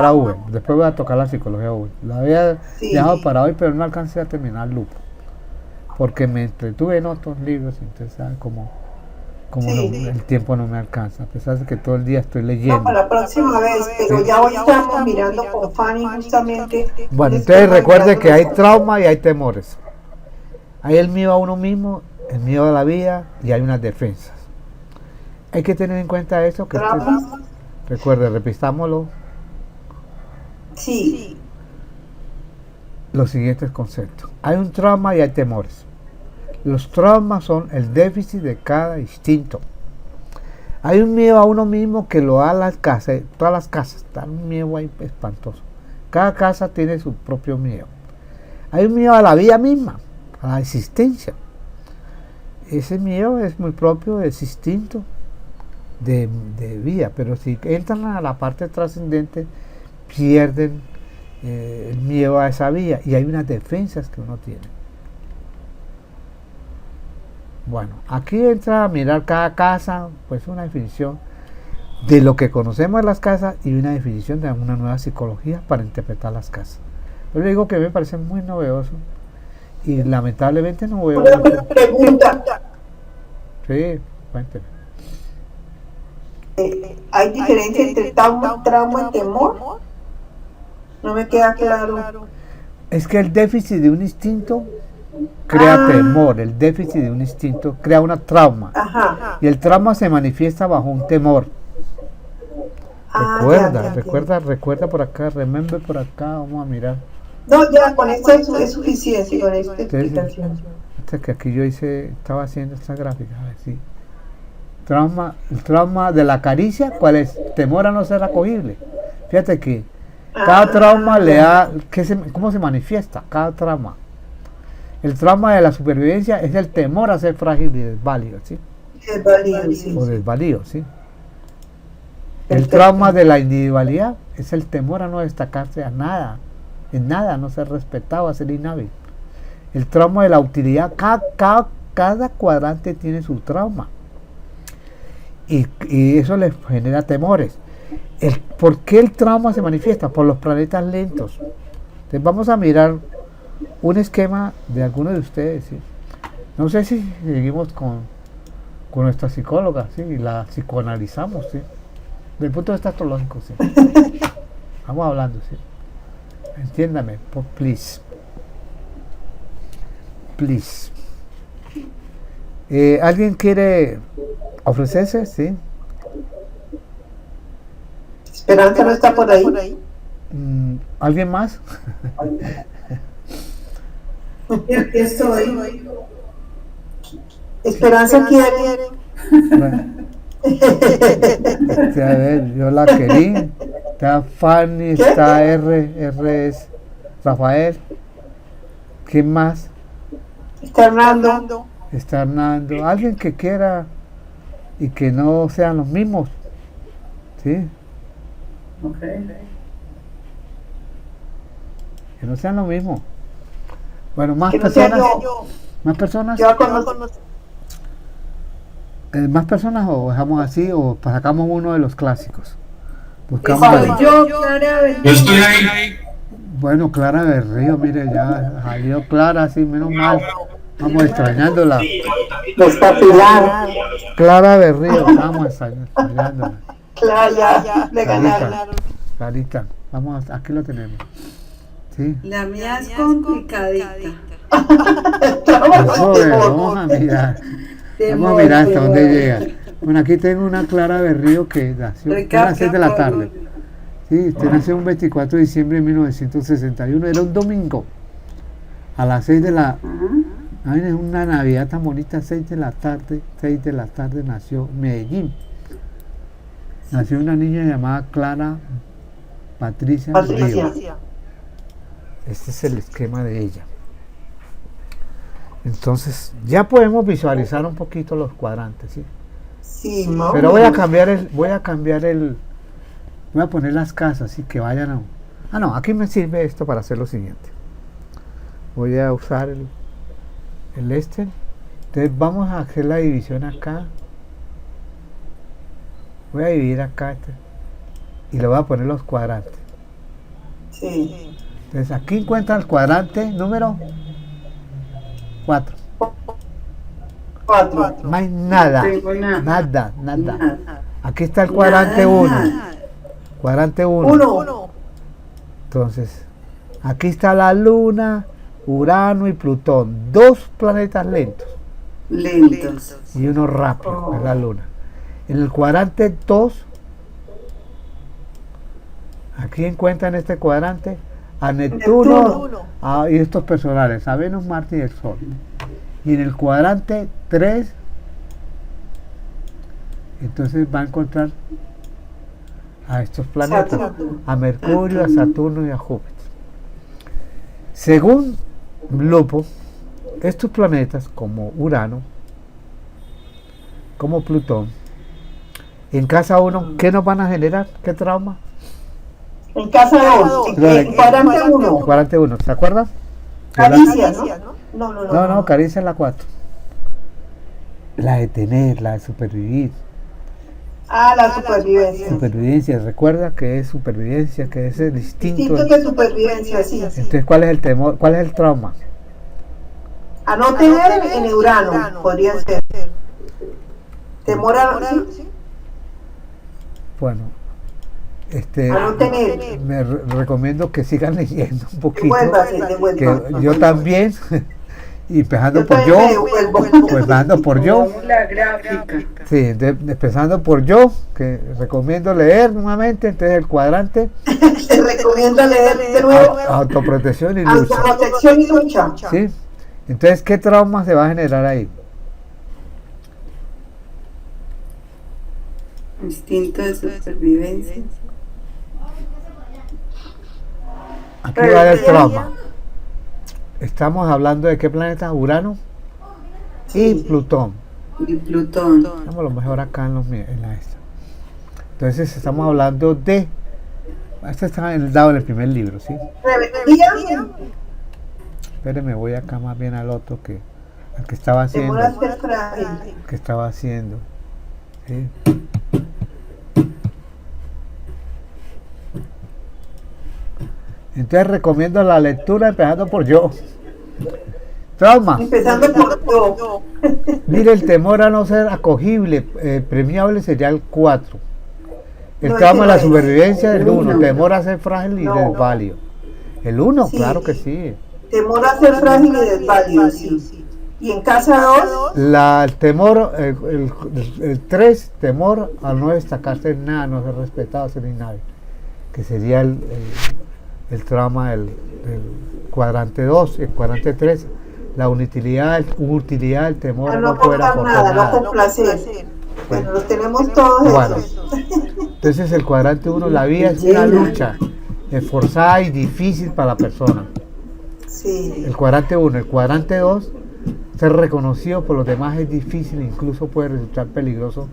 a Uber. Después voy a tocar la psicología Uber. La había dejado para hoy, pero no alcancé a terminar Lupo. Porque me entretuve en otros libros, entonces saben cómo el tiempo no me alcanza, a pesar de que todo el día estoy leyendo. No, para la próxima vez, pero ya hoy estamos mirando con Fanny justamente. Bueno, entonces recuerde que hay trauma y hay temores. Hay el miedo a uno mismo, el miedo a la vida y hay unas defensas. Hay que tener en cuenta eso. Que recuerde, repistámoslo. Sí. Los siguientes conceptos. Hay un trauma y hay temores. Los traumas son el déficit de cada instinto. Hay un miedo a uno mismo que lo da las casas, todas las casas, está un miedo ahí espantoso. Cada casa tiene su propio miedo. Hay un miedo a la vida misma, a la existencia. Ese miedo es muy propio de ese instinto de vida, pero si entran a la parte trascendente, pierden el miedo a esa vida y hay unas defensas que uno tiene. Bueno, aquí entra a mirar cada casa, pues una definición de lo que conocemos de las casas y una definición de una nueva psicología para interpretar las casas. Yo le digo que me parece muy novedoso y lamentablemente no veo... Una pregunta. Sí, cuénteme. ¿Hay diferencia entre trauma y temor? No me queda claro. Es que el déficit de un instinto crea temor, el déficit de un instinto crea una trauma. Ajá. Y el trauma se manifiesta bajo un temor. Recuerda por acá, remember por acá, vamos a mirar. No, ya con esto es suficiente, con esta explicación. Hasta que aquí yo estaba haciendo esta gráfica, a ver si. El trauma de la caricia, ¿cuál es? Temor a no ser acogible. Fíjate que cada trauma le da, ¿cómo se manifiesta? Cada trauma. El trauma de la supervivencia es el temor a ser frágil y desválido, ¿sí? Desválido, sí. O desválido, ¿sí? El trauma de la individualidad es el temor a no destacarse a nada, en nada, a no ser respetado, a ser inhábil. El trauma de la utilidad, cada cuadrante tiene su trauma. Y eso les genera temores. ¿Por qué el trauma se manifiesta? Por los planetas lentos. Entonces vamos a mirar un esquema de algunos de ustedes, ¿sí? No sé si seguimos con nuestra psicóloga, ¿sí? Y la psicoanalizamos, ¿sí? Desde el punto de vista astrológico, ¿sí? Vamos hablando, ¿sí? Entiéndame, please. Please. ¿Alguien quiere ofrecerse? Sí. Esperanza no está por ahí. ¿Alguien más? Estoy. Esperanza quiere. A ver, yo la quería. Está Fanny, está R es Rafael. ¿Quién más? Está Hernando. Está Hernando. Alguien que quiera y que no sean los mismos. ¿Sí? Okay. Que no sean lo mismo. Bueno, más personas. Más personas. Más personas o dejamos así o sacamos uno de los clásicos. Buscamos. Yo estoy ahí. Bueno, Clara Berrío, mire, ya salió Clara, sí, menos mal. Vamos extrañándola. Está Pilar. Clara Berrío, vamos extrañándola. Clara, ya, le ganaron. Clarita, vamos, aquí lo tenemos. ¿Sí? La mía es complicadita. Vamos a mirar. Vamos a mirar hasta dónde llega. Bueno, aquí tengo una Clara Berrío que nació a las 6 de la tarde. Sí, usted nació un 24 de diciembre de 1961, era un domingo. A las 6 de la... Ay, es una Navidad tan bonita, 6 de la tarde nació Medellín. Nació una niña llamada Clara Patricia Río. Este es el esquema de ella. Entonces, ya podemos visualizar un poquito los cuadrantes, ¿sí? Sí, pero voy a poner las casas, así que vayan a... Ah, no, aquí me sirve esto para hacer lo siguiente. Voy a usar el este. Entonces vamos a hacer la división acá. Voy a dividir acá y le voy a poner los cuadrantes. Sí. Entonces aquí encuentran el cuadrante número 4. 4. No hay nada. Nada. Aquí está el cuadrante 1. Cuadrante 1. Entonces, aquí está la Luna, Urano y Plutón. 2 planetas lentos. Y uno rápido, es la Luna. En el cuadrante 2, aquí encuentran este cuadrante a Neptuno y estos personales, a Venus, Marte y el Sol. Y en el cuadrante 3, entonces va a encontrar a estos planetas, a Mercurio, a Saturno y a Júpiter. Según Lupo, estos planetas como Urano, como Plutón, en casa 1, ¿qué nos van a generar? ¿Qué trauma? En casa 2, en cuadrante 1. Cuadrante 1, ¿se acuerdan? Caricia, ¿no? No, caricia es la 4. La de tener, la de supervivir. Ah, la supervivencia. Supervivencia, recuerda que es supervivencia, que es el instinto de supervivencia, sí. Entonces, ¿cuál es el temor? ¿Cuál es el trauma? A no tener en Urano, podría ser. Temor a... ¿sí? Bueno, a no tener. me recomiendo que sigan leyendo un poquito. Devuélvase. Yo también, y empezando por yo, empezando por yo. La gráfica. Sí, empezando por yo, que recomiendo leer nuevamente. Entonces el cuadrante. Te recomienda leer de nuevo Autoprotección y lucha. Autoprotección y lucha. ¿Sí? Entonces, ¿qué trauma se va a generar ahí? Instinto de supervivencia. Aquí va el trauma. Estamos hablando de qué planeta, Urano y Plutón. Y Plutón. Vamos lo mejor acá en la esta. Entonces estamos hablando de. Esto está dado en el primer libro, ¿sí? Rebeldía. Espérenme, voy acá más bien al otro al que estaba haciendo. Temor a ser frágil. Que estaba haciendo. ¿Sí? Entonces recomiendo la lectura empezando por yo. Trauma. Empezando por yo. Mire, el temor a no ser acogible, premiable sería el 4. El No, trauma de la ese no es. supervivencia el El 1. uno. Temor a ser frágil y No. desválido. El 1, Sí. claro que sí. Temor a ser frágil y desválido, sí. Y en casa 2, El temor, el 3, temor a no destacarse en nada, no ser respetado, ser ni nadie. Que sería el trauma del cuadrante 2. El cuadrante 3, la utilidad, el temor a a no no poder aportar aportar nada, no nada. complacer. Bueno, los tenemos todos Bueno. esos. Entonces el cuadrante 1, la vida es una lucha esforzada y difícil para la persona. Sí. El cuadrante 1, el cuadrante 2, ser reconocido por los demás es difícil, incluso puede resultar peligroso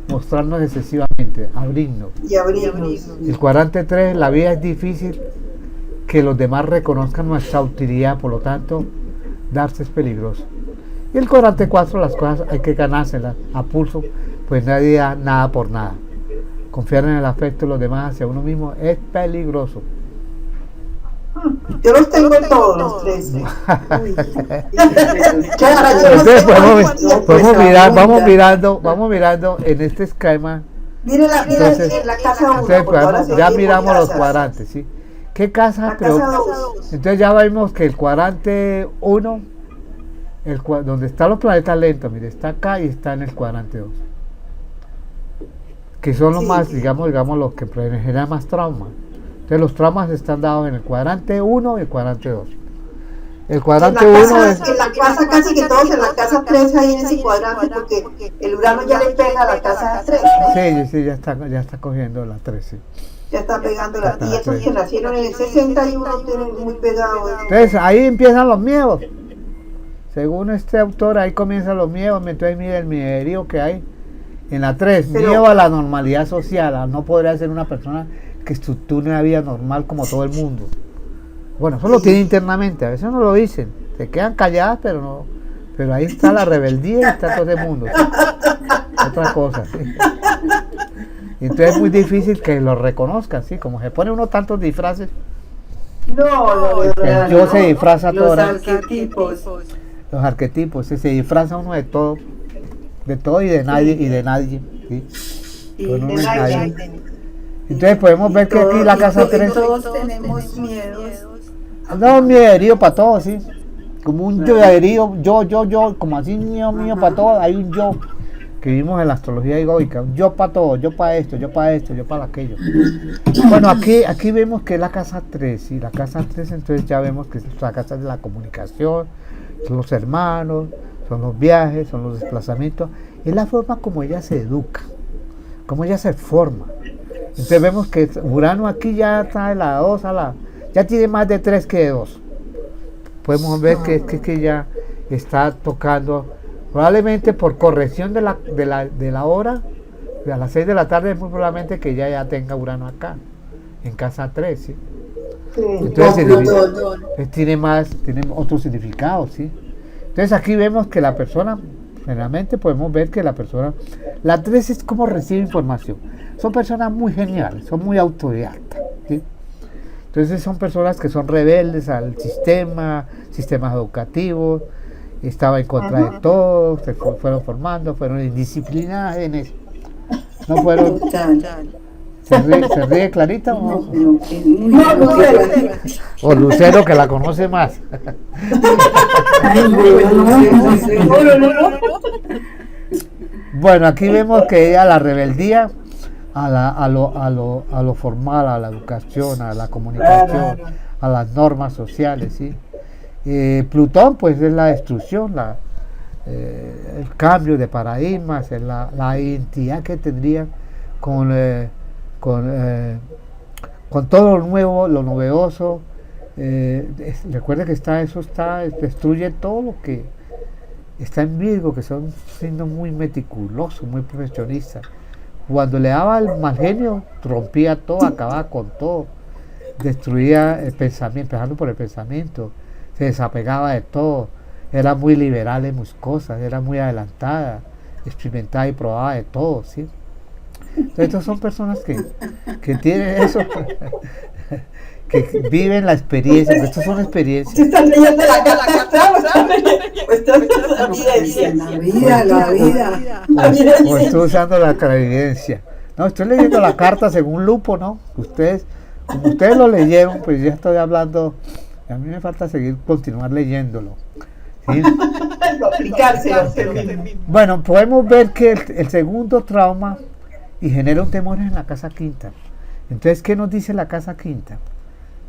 mostrarnos excesivamente, abrirnos. Y abrirnos. El cuadrante 3, la vida es difícil que los demás reconozcan nuestra utilidad, por lo tanto, darse es peligroso. Y el cuadrante 4, las cosas hay que ganárselas a pulso, pues nadie da nada por nada. Confiar en el afecto de los demás hacia uno mismo es peligroso. Yo los tengo todos, los tres. Entonces vamos mirando en este esquema. Mire Entonces, en la casa 1. Entonces, ya miramos los cuadrantes, ¿sí? ¿Qué casa? La Pero, casa 2. entonces ya vimos que el cuadrante 1, donde están los planetas lentos, mire, está acá y está en el cuadrante 2. Que son los Sí. más, digamos, los que generan más trauma. Entonces los traumas están dados en el cuadrante 1 y el cuadrante 2. El cuadrante 1 es... En la casa casi que todos en la casa 3 ahí en ese cuadrante porque el Urano ya le pega a la casa 3. Sí, ya está cogiendo la 3, sí. Ya está pegando la. Y esos que nacieron en el 61 tienen muy pegado. Entonces ahí empiezan los miedos. Según este autor, ahí comienzan los miedos. Entonces mire el miederío que hay en la 3. Pero- miedo a la normalidad social, a no poder ser una persona que estructure una vida normal como todo el mundo. Bueno, eso lo tiene internamente, a veces no lo dicen, se quedan calladas, pero ahí está la rebeldía y está todo el mundo, ¿sí? Otra cosa, ¿sí? Y entonces es muy difícil que lo reconozcan, ¿sí? Como se pone uno tantos disfraces, No. el yo se disfraza Los todo, arquetipos. los arquetipos, se disfraza uno de todo y de nadie, ¿sí? Y Uno no de es nadie. nadie. Entonces podemos ver que aquí la casa 3... Todos tenemos miedos. No, un miederío para todos, sí. Como un miederío, yo, como así mío para todos, hay un yo que vimos en la astrología egoica, un yo para todo, yo para esto, yo para aquello. Bueno, aquí vemos que es la casa 3, ¿sí? La casa 3, entonces ya vemos que es la casa de la comunicación, son los hermanos, son los viajes, son los desplazamientos, es la forma como ella se educa, como ella se forma. Entonces vemos que Urano aquí ya está de la 2 a la... ya tiene más de 3 que de 2. Podemos ver que ya está tocando, probablemente por corrección de la hora, a las 6 de la tarde, muy probablemente que ya tenga Urano acá, en casa 3, ¿sí? Entonces tiene otro significado, ¿sí? Entonces aquí vemos que la persona, generalmente podemos ver que la 3 es como recibe información. Son personas muy geniales, son muy autodidactas, ¿sí? Entonces son personas que son rebeldes al sistemas educativos, estaban en contra de todo, se fueron formando, fueron indisciplinadas en eso. No fueron... ¿Se ríe Clarita o no? O Lucero, que la conoce más? Bueno, aquí vemos que ella, la rebeldía, a lo formal, a la educación, a la comunicación, a las normas sociales, ¿sí? Plutón pues es la destrucción, el cambio de paradigmas, la identidad que tendría con, con todo lo nuevo, lo novedoso. Recuerda que destruye todo lo que está en Virgo, que son signos muy meticulosos, muy perfeccionistas. Cuando le daba el mal genio, rompía todo, acababa con todo, destruía el pensamiento, empezando por el pensamiento, se desapegaba de todo, era muy liberal en muchas cosas, era muy adelantada, experimentada y probaba de todo, ¿sí? Entonces, estas son personas que tienen eso, que viven la experiencia, estas son experiencias. ¿Estás leyendo la carta? La vida. O estoy usando la clarividencia. No, estoy leyendo la carta según Lupo, ¿no? Como ustedes lo leyeron, pues ya estoy hablando. A mí me falta continuar leyéndolo. ¿Sí? Bueno, podemos ver que el segundo trauma y genera un temor en la casa quinta. Entonces, ¿qué nos dice la casa quinta?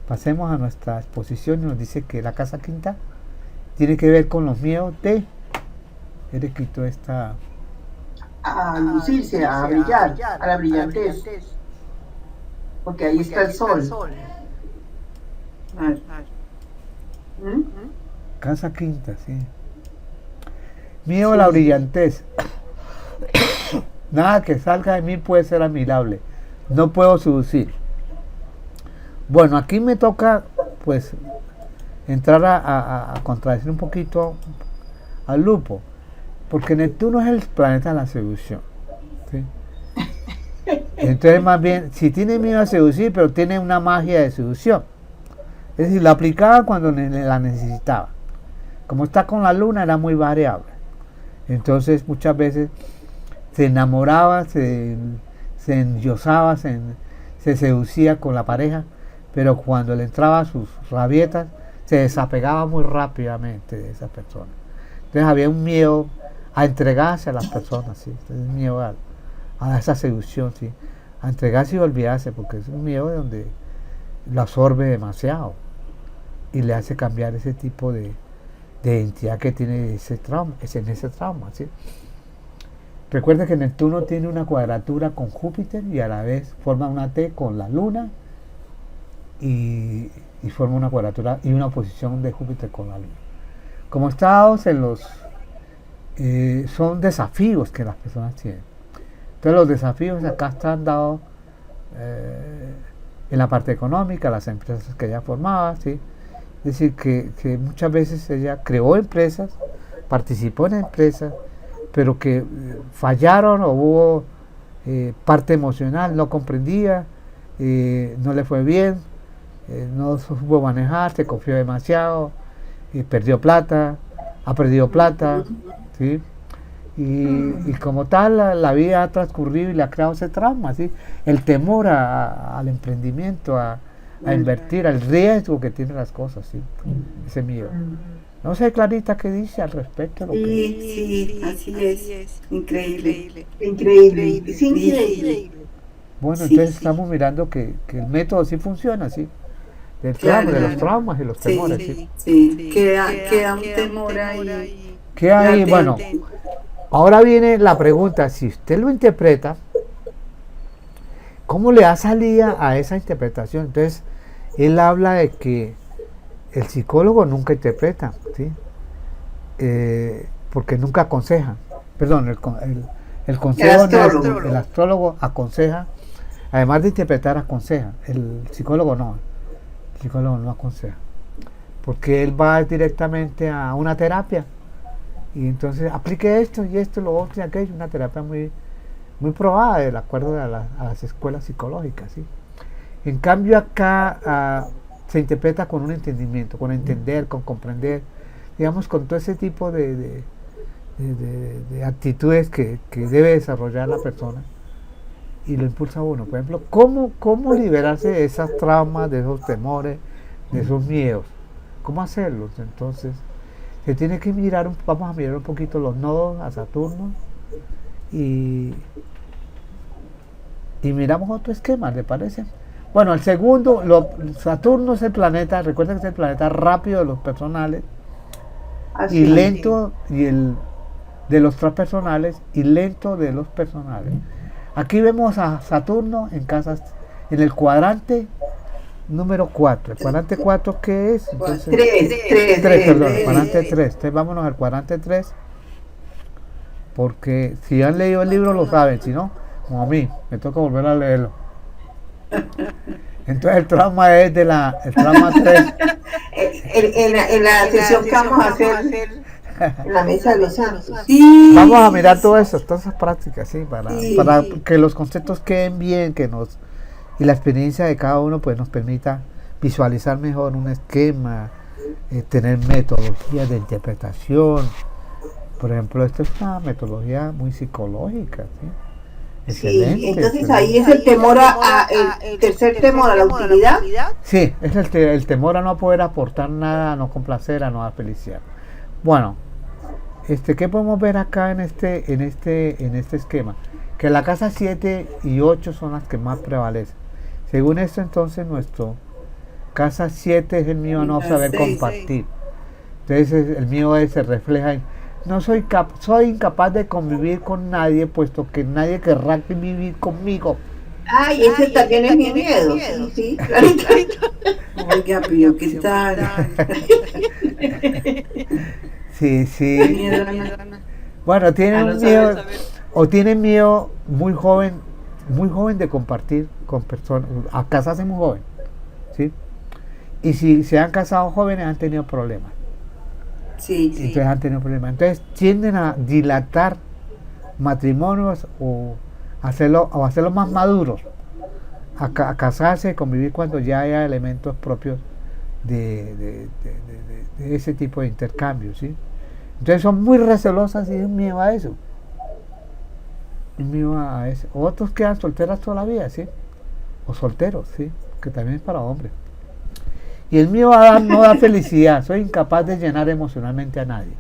Pasemos a nuestra exposición y nos dice que la casa quinta tiene que ver con los miedos de... He escrito esta... A lucirse, a brillar, a la brillantez. Porque ahí está el sol. Casa quinta, sí. Miedo a la brillantez. Nada que salga de mí puede ser admirable. No puedo seducir. Bueno, aquí me toca, pues, entrar a contradecir un poquito al Lupo, porque Neptuno es el planeta de la seducción, ¿sí? Entonces, más bien, si tiene miedo a seducir, pero tiene una magia de seducción, es decir, la aplicaba cuando la necesitaba. Como está con la luna, era muy variable. Entonces, muchas veces se enamoraba, se endiosaba, se seducía con la pareja, pero cuando le entraba sus rabietas, se desapegaba muy rápidamente de esa persona. Entonces había un miedo a entregarse a las personas, ¿sí? Entonces, miedo a esa seducción, ¿sí? A entregarse y olvidarse, porque es un miedo donde lo absorbe demasiado y le hace cambiar ese tipo de identidad que tiene ese trauma, en ese trauma, ¿sí? Recuerda que Neptuno tiene una cuadratura con Júpiter y a la vez forma una T con la Luna y forma una cuadratura y una oposición de Júpiter con la Luna. Como estados en los son desafíos que las personas tienen. Entonces los desafíos acá están dados en la parte económica, las empresas que ella formaba, ¿sí? Es decir, que muchas veces ella creó empresas, participó en empresas, pero que fallaron o hubo parte emocional, no comprendía, no le fue bien, no supo manejar, se confió demasiado, perdió plata, ha perdido plata, ¿sí? Y como tal la vida ha transcurrido y le ha creado ese trauma, ¿sí? El temor al emprendimiento, a invertir, al riesgo que tienen las cosas, ¿sí? Ese miedo. No sé, Clarita, ¿qué dice al respecto? Sí, así es. Increíble. Es increíble. Bueno, entonces estamos mirando que el método sí funciona, ¿sí? De los traumas y los temores, ¿sí? Sí. Queda un temor ahí. ¿Qué hay? Bueno, ahora viene la pregunta, si usted lo interpreta, ¿cómo le da salida a esa interpretación? Entonces, él habla de que el psicólogo nunca interpreta, ¿sí? Porque nunca aconseja. Perdón, el consejo, el astrólogo aconseja, además de interpretar, aconseja. El psicólogo no aconseja, porque él va directamente a una terapia y entonces aplique esto y esto, lo otro y aquello, una terapia muy, muy probada de acuerdo a las escuelas psicológicas, ¿sí? En cambio acá se interpreta con un entendimiento, con entender, con comprender, digamos, con todo ese tipo de actitudes que debe desarrollar la persona y lo impulsa a uno. Por ejemplo, ¿cómo liberarse de esas traumas, de esos temores, de esos miedos? ¿Cómo hacerlos? Entonces, se tiene que vamos a mirar un poquito los nodos a Saturno y y miramos otro esquema, ¿le parece? Bueno, el segundo, Saturno es el planeta, recuerden que es el planeta rápido de los personales Así y es. lento de los transpersonales y lento de los personales. Aquí vemos a Saturno en el cuadrante número 4. ¿El cuadrante 4 qué es? Entonces, 3, perdón, cuadrante 3. Entonces vámonos al cuadrante 3, porque si han leído el libro lo saben, si no, como a mí, me toca volver a leerlo. Entonces el trauma es el trauma 3. En la sesión que vamos a hacer en la mesa de los santos. Sí, Vamos a mirar todo eso, todas esas prácticas, ¿sí? Para Sí. que los conceptos queden bien, y la experiencia de cada uno pues nos permita visualizar mejor un esquema, tener metodologías de interpretación. Por ejemplo, esto es una metodología muy psicológica, ¿sí? Excelente. Sí, entonces excelente. ahí es el temor el tercer temor a la utilidad. Sí, es el temor a no poder aportar nada, a no complacer, a no dar felicidad. Bueno, ¿qué podemos ver acá en este esquema? Que la casa 7 y 8 son las que más prevalecen. Según esto, entonces, nuestro casa 7 es el mío a no La saber 6. compartir. Entonces, el mío se refleja en, no soy incapaz de convivir con nadie, puesto que nadie querrá vivir conmigo. Ay, ese también es mi miedo. Sí, clarito. Oiga, pero ¿qué tal? Sí, sí. Miedo, Ana. Bueno, tienen A no un saber, miedo, o tienen miedo muy joven de compartir con personas, a casarse muy joven, ¿sí? Y si se han casado jóvenes han tenido problemas. Sí, Entonces han tenido problemas. Entonces tienden a dilatar matrimonios o hacerlo más maduros, a casarse, convivir cuando ya haya elementos propios de ese tipo de intercambios, ¿sí? Entonces son muy recelosas y es miedo a eso. Es miedo a eso. Otros quedan solteras toda la vida, ¿sí? O solteros, ¿sí? Que también es para hombres. Y el miedo no da felicidad. Soy incapaz de llenar emocionalmente a nadie.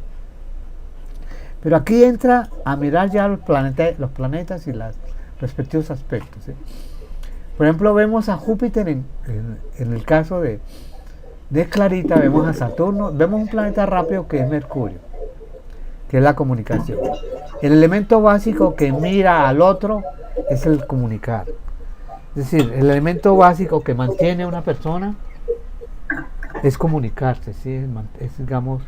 Pero aquí entra a mirar ya los planetas y los respectivos aspectos, ¿sí? Por ejemplo, vemos a Júpiter en el caso de Clarita, vemos a Saturno, vemos un planeta rápido que es Mercurio, que es la comunicación. El elemento básico que mira al otro es el comunicar. Es decir, el elemento básico que mantiene a una persona es comunicarse, ¿sí? Es, digamos,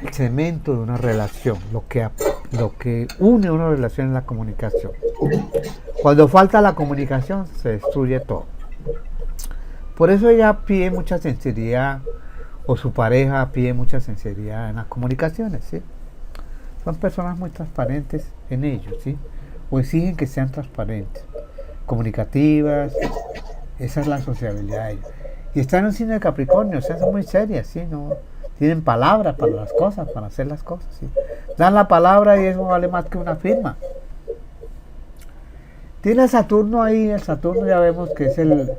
el cemento de una relación, lo que une una relación es la comunicación. Cuando falta la comunicación se destruye todo. Por eso ella pide mucha sinceridad, o su pareja pide mucha sinceridad en las comunicaciones, ¿sí? Son personas muy transparentes en ellos, ¿sí? O exigen que sean transparentes, comunicativas. Esa es la sociabilidad de ellos. Y están en un signo de Capricornio, o sea, son muy serias, ¿sí? No tienen palabras para las cosas, para hacer las cosas, ¿sí? Dan la palabra y eso vale más que una firma. Tiene a Saturno ahí, el Saturno ya vemos que es el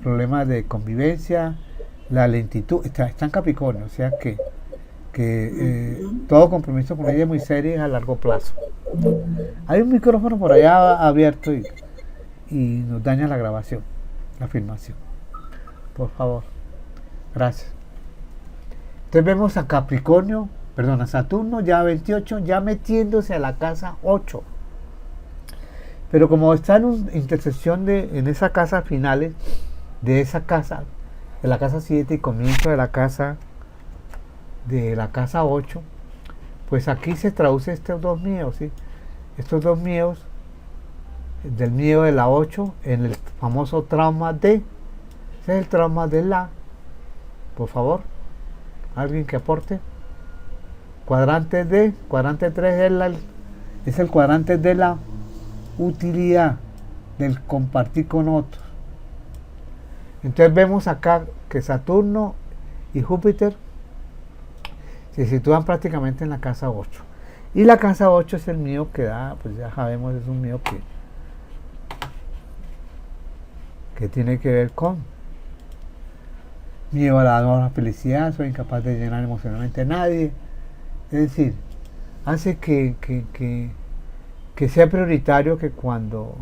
problema de convivencia, la lentitud, está en Capricornio, o sea que todo compromiso con ella es muy serio y es a largo plazo. Hay un micrófono por allá abierto y nos daña la grabación, la filmación. Por favor, gracias. Entonces vemos a Capricornio, a Saturno ya 28, ya metiéndose a la casa 8. Pero como está en una intersección en esa casa finales, de esa casa, de la casa 7 y comienzo de la casa 8, pues aquí se traduce estos dos miedos, ¿sí? Estos dos miedos, del miedo de la 8 en el famoso trauma D. Ese es el trauma de la, por favor, alguien que aporte. Cuadrante D, cuadrante 3 es el cuadrante de la utilidad, del compartir con otros. Entonces vemos acá que Saturno y Júpiter se sitúan prácticamente en la casa 8. Y la casa 8 es el mío que da, pues ya sabemos, es un mío que tiene que ver con miedo a la felicidad, soy incapaz de llenar emocionalmente a nadie. Es decir, hace que que sea prioritario que cuando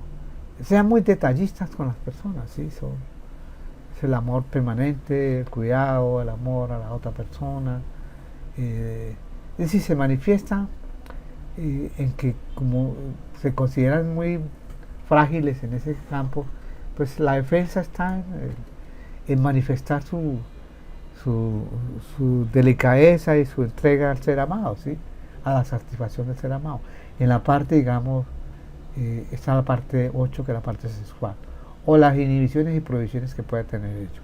sean muy detallistas con las personas, ¿sí? Es el amor permanente, el cuidado, el amor a la otra persona. Es decir, se manifiesta en que como se consideran muy frágiles en ese campo, pues la defensa está en manifestar su delicadeza y su entrega al ser amado, ¿sí? A la satisfacción del ser amado. En la parte, digamos, está la parte 8, que es la parte sexual, o las inhibiciones y prohibiciones que puede tener ello.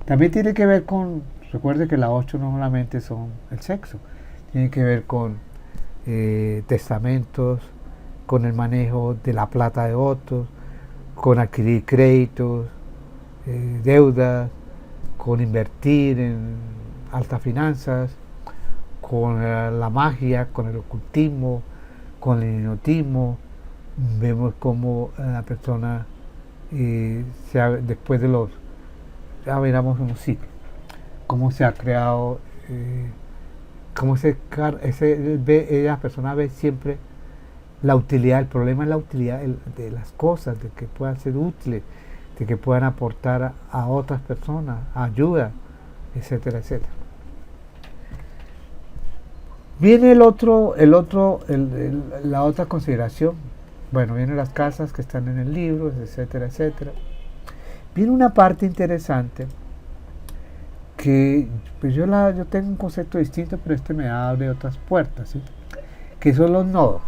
También tiene que ver con, recuerde que la 8 no solamente son el sexo, tiene que ver con testamentos, con el manejo de la plata de otros, con adquirir créditos, deudas, con invertir en altas finanzas, con la magia, con el ocultismo, con el hipnotismo. Vemos cómo la persona, después de los, ya veremos un ciclo, cómo se ha creado, cómo la persona ve siempre la utilidad. El problema es la utilidad de las cosas, de que puedan ser útiles, de que puedan aportar a otras personas, ayuda, etcétera, etcétera. Viene la otra consideración. Bueno, vienen las casas que están en el libro, etcétera, etcétera. Viene una parte interesante que pues yo tengo un concepto distinto, pero este me abre otras puertas, ¿sí? Que son los nodos.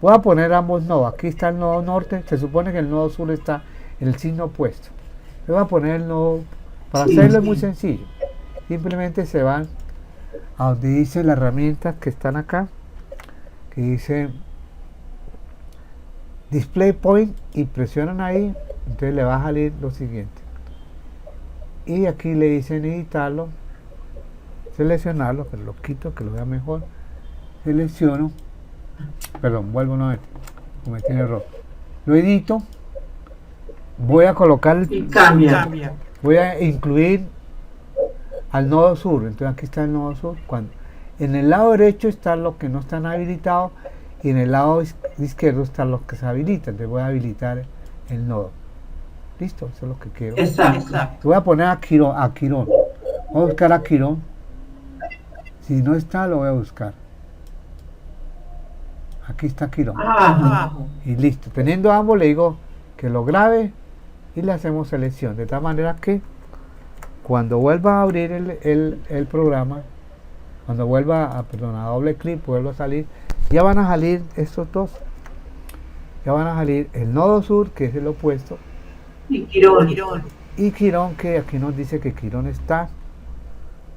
Voy a poner ambos nodos. Aquí está el nodo norte, se supone que el nodo sur está en el signo opuesto. Le voy a poner el nodo, para hacerlo es muy sencillo. Simplemente se van a donde dice las herramientas que están acá, que dice Display Point, y presionan ahí, entonces le va a salir lo siguiente. Y aquí le dicen editarlo, seleccionarlo, pero lo quito que lo vea mejor. Selecciono, perdón, vuelvo nuevamente, cometí un error. Lo edito, voy a colocar, y cambia. Voy a incluir al nodo sur. Entonces aquí está el nodo sur. En el lado derecho están los que no están habilitados y en el lado izquierdo están los que se habilitan. Entonces voy a habilitar el nodo. Listo, eso es lo que quiero. Exacto. Voy a poner a Quirón. Voy a buscar a Quirón. Si no está, lo voy a buscar. Aquí está Quirón. Y listo. Teniendo ambos, le digo que lo grabe y le hacemos selección. De tal manera que cuando vuelva a abrir el programa, cuando vuelva a doble clic, vuelva a salir, ya van a salir estos dos. Ya van a salir el nodo sur, que es el opuesto, y Quirón. Y Quirón, que aquí nos dice que Quirón está.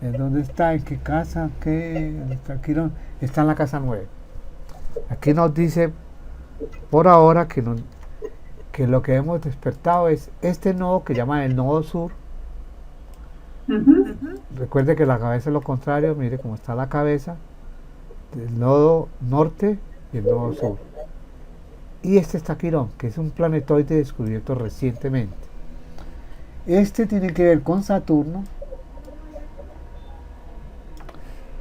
¿En dónde está? ¿En qué casa? ¿Dónde está Quirón? Está en la casa 9. Aquí nos dice por ahora que lo que hemos despertado es este nodo que llaman el nodo sur. Recuerde que la cabeza es lo contrario, mire cómo está la cabeza, el nodo norte y el nodo sur. Y este está Quirón, que es un planetoide descubierto recientemente. Este tiene que ver con Saturno.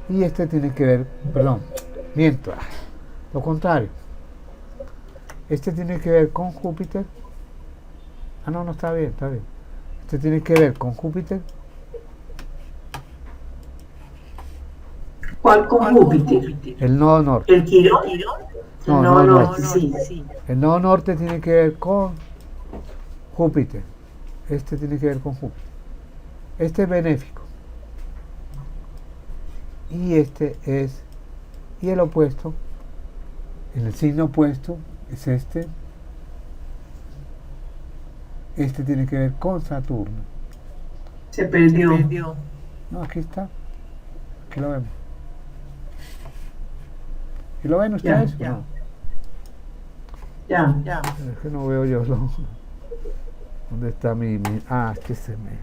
Y este tiene que ver, miento, lo contrario. Este tiene que ver con Júpiter. No está bien, está bien. Este tiene que ver con Júpiter. ¿Cuál con Júpiter? El nodo norte. ¿El Quirón? No, sí. El nodo norte tiene que ver con Júpiter. Este tiene que ver con Júpiter. Este es benéfico. Y y el opuesto, en el signo opuesto, es este. Este tiene que ver con Saturno. Se perdió. No, aquí está. Aquí lo vemos. ¿Y lo ven ustedes? Ya. No. Ya. Es que no veo yo. ¿Dónde está mi? Es que se me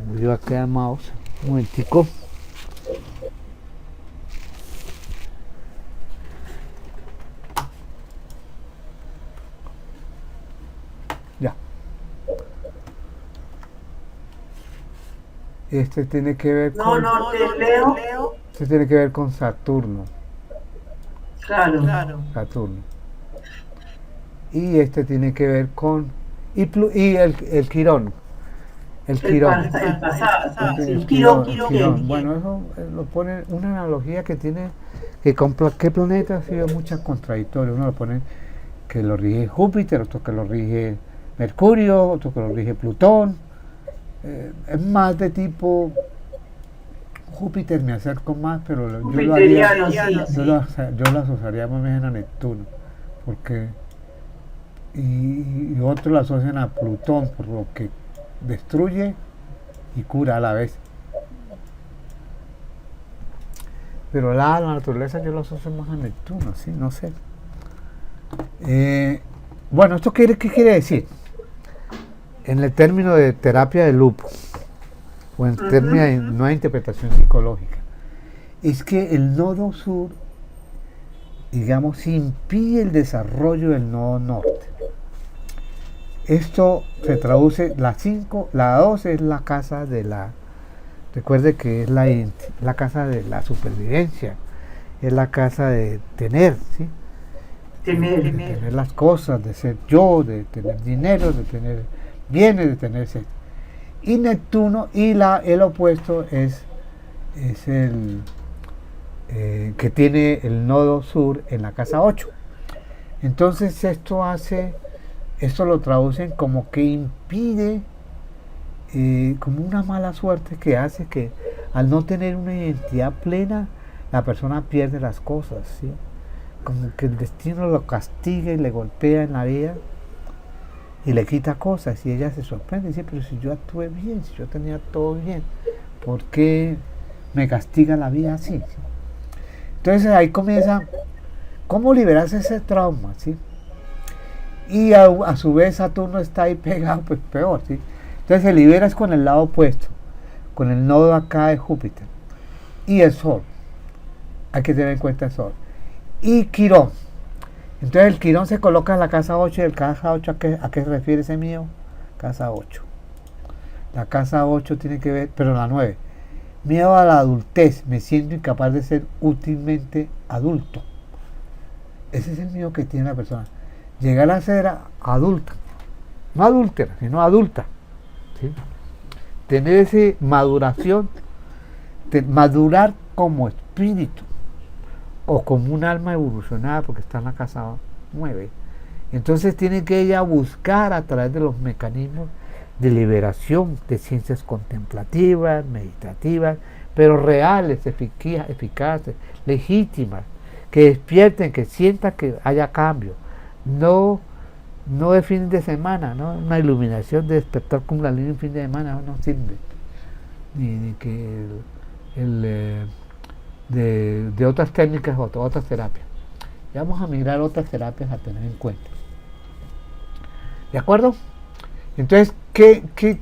murió aquí el mouse. Un momentico. Ya. Este tiene que ver con... Leo. Este tiene que ver con Saturno. Claro. Saturno. Y este tiene que ver con... Y el Quirón. El Quirón. El pasado. Sí, El Quirón. Quirón. Bueno, eso lo pone una analogía que tiene que con qué planeta ha sido muchas contradictorias. Uno lo pone que lo rige Júpiter, otro que lo rige Mercurio, otro que lo rige Plutón. Es más de tipo Júpiter, me acerco más, pero yo lo haría, yo lo asociaría más bien a Neptuno, porque y otros lo asocian a Plutón por lo que destruye y cura a la vez. Pero la naturaleza yo lo asocio más a Neptuno, sí, no sé. Bueno, ¿esto qué quiere decir? En el término de terapia de lupo, o en términos de nueva interpretación psicológica, es que el nodo sur, digamos, impide el desarrollo del nodo norte. Esto se traduce, la 2 es la casa de la, recuerde que es la casa de la supervivencia, es la casa de tener, ¿sí? De tener las cosas, de ser yo, de tener dinero, de tener bienes, de tener sexo. Y Neptuno, y el opuesto es el que tiene el nodo sur en la casa 8. Entonces esto lo traducen como que impide, como una mala suerte que hace que al no tener una identidad plena, la persona pierde las cosas, ¿sí? Como que el destino lo castiga y le golpea en la vida y le quita cosas, y ella se sorprende y dice, pero si yo actué bien, si yo tenía todo bien, ¿por qué me castiga la vida así? Entonces ahí comienza, ¿cómo liberarse ese trauma? ¿Sí? Y a su vez Saturno está ahí pegado, pues peor, ¿sí? Entonces se libera es con el lado opuesto, con el nodo acá de Júpiter y el Sol. Hay que tener en cuenta el Sol. Y Quirón. Entonces el Quirón se coloca en la casa 8, y el casa 8 ¿a qué se refiere ese mío? Casa 8. La casa 8 tiene que ver, pero la 9. Miedo a la adultez, me siento incapaz de ser útilmente adulto. Ese es el miedo que tiene la persona. Llegar a ser adulta, no adúltera, sino adulta, ¿sí? Tener esa maduración, madurar como espíritu o como un alma evolucionada, porque está en la casa 9. Entonces tiene que ella buscar a través de los mecanismos de liberación de ciencias contemplativas, meditativas, pero reales, eficaces, legítimas, que despierten, que sientan que haya cambio. No de fin de semana, ¿no? Una iluminación de despertar como la línea un fin de semana no sirve. Ni que de otras técnicas o otras terapias. Y vamos a migrar otras terapias a tener en cuenta. ¿De acuerdo? Entonces,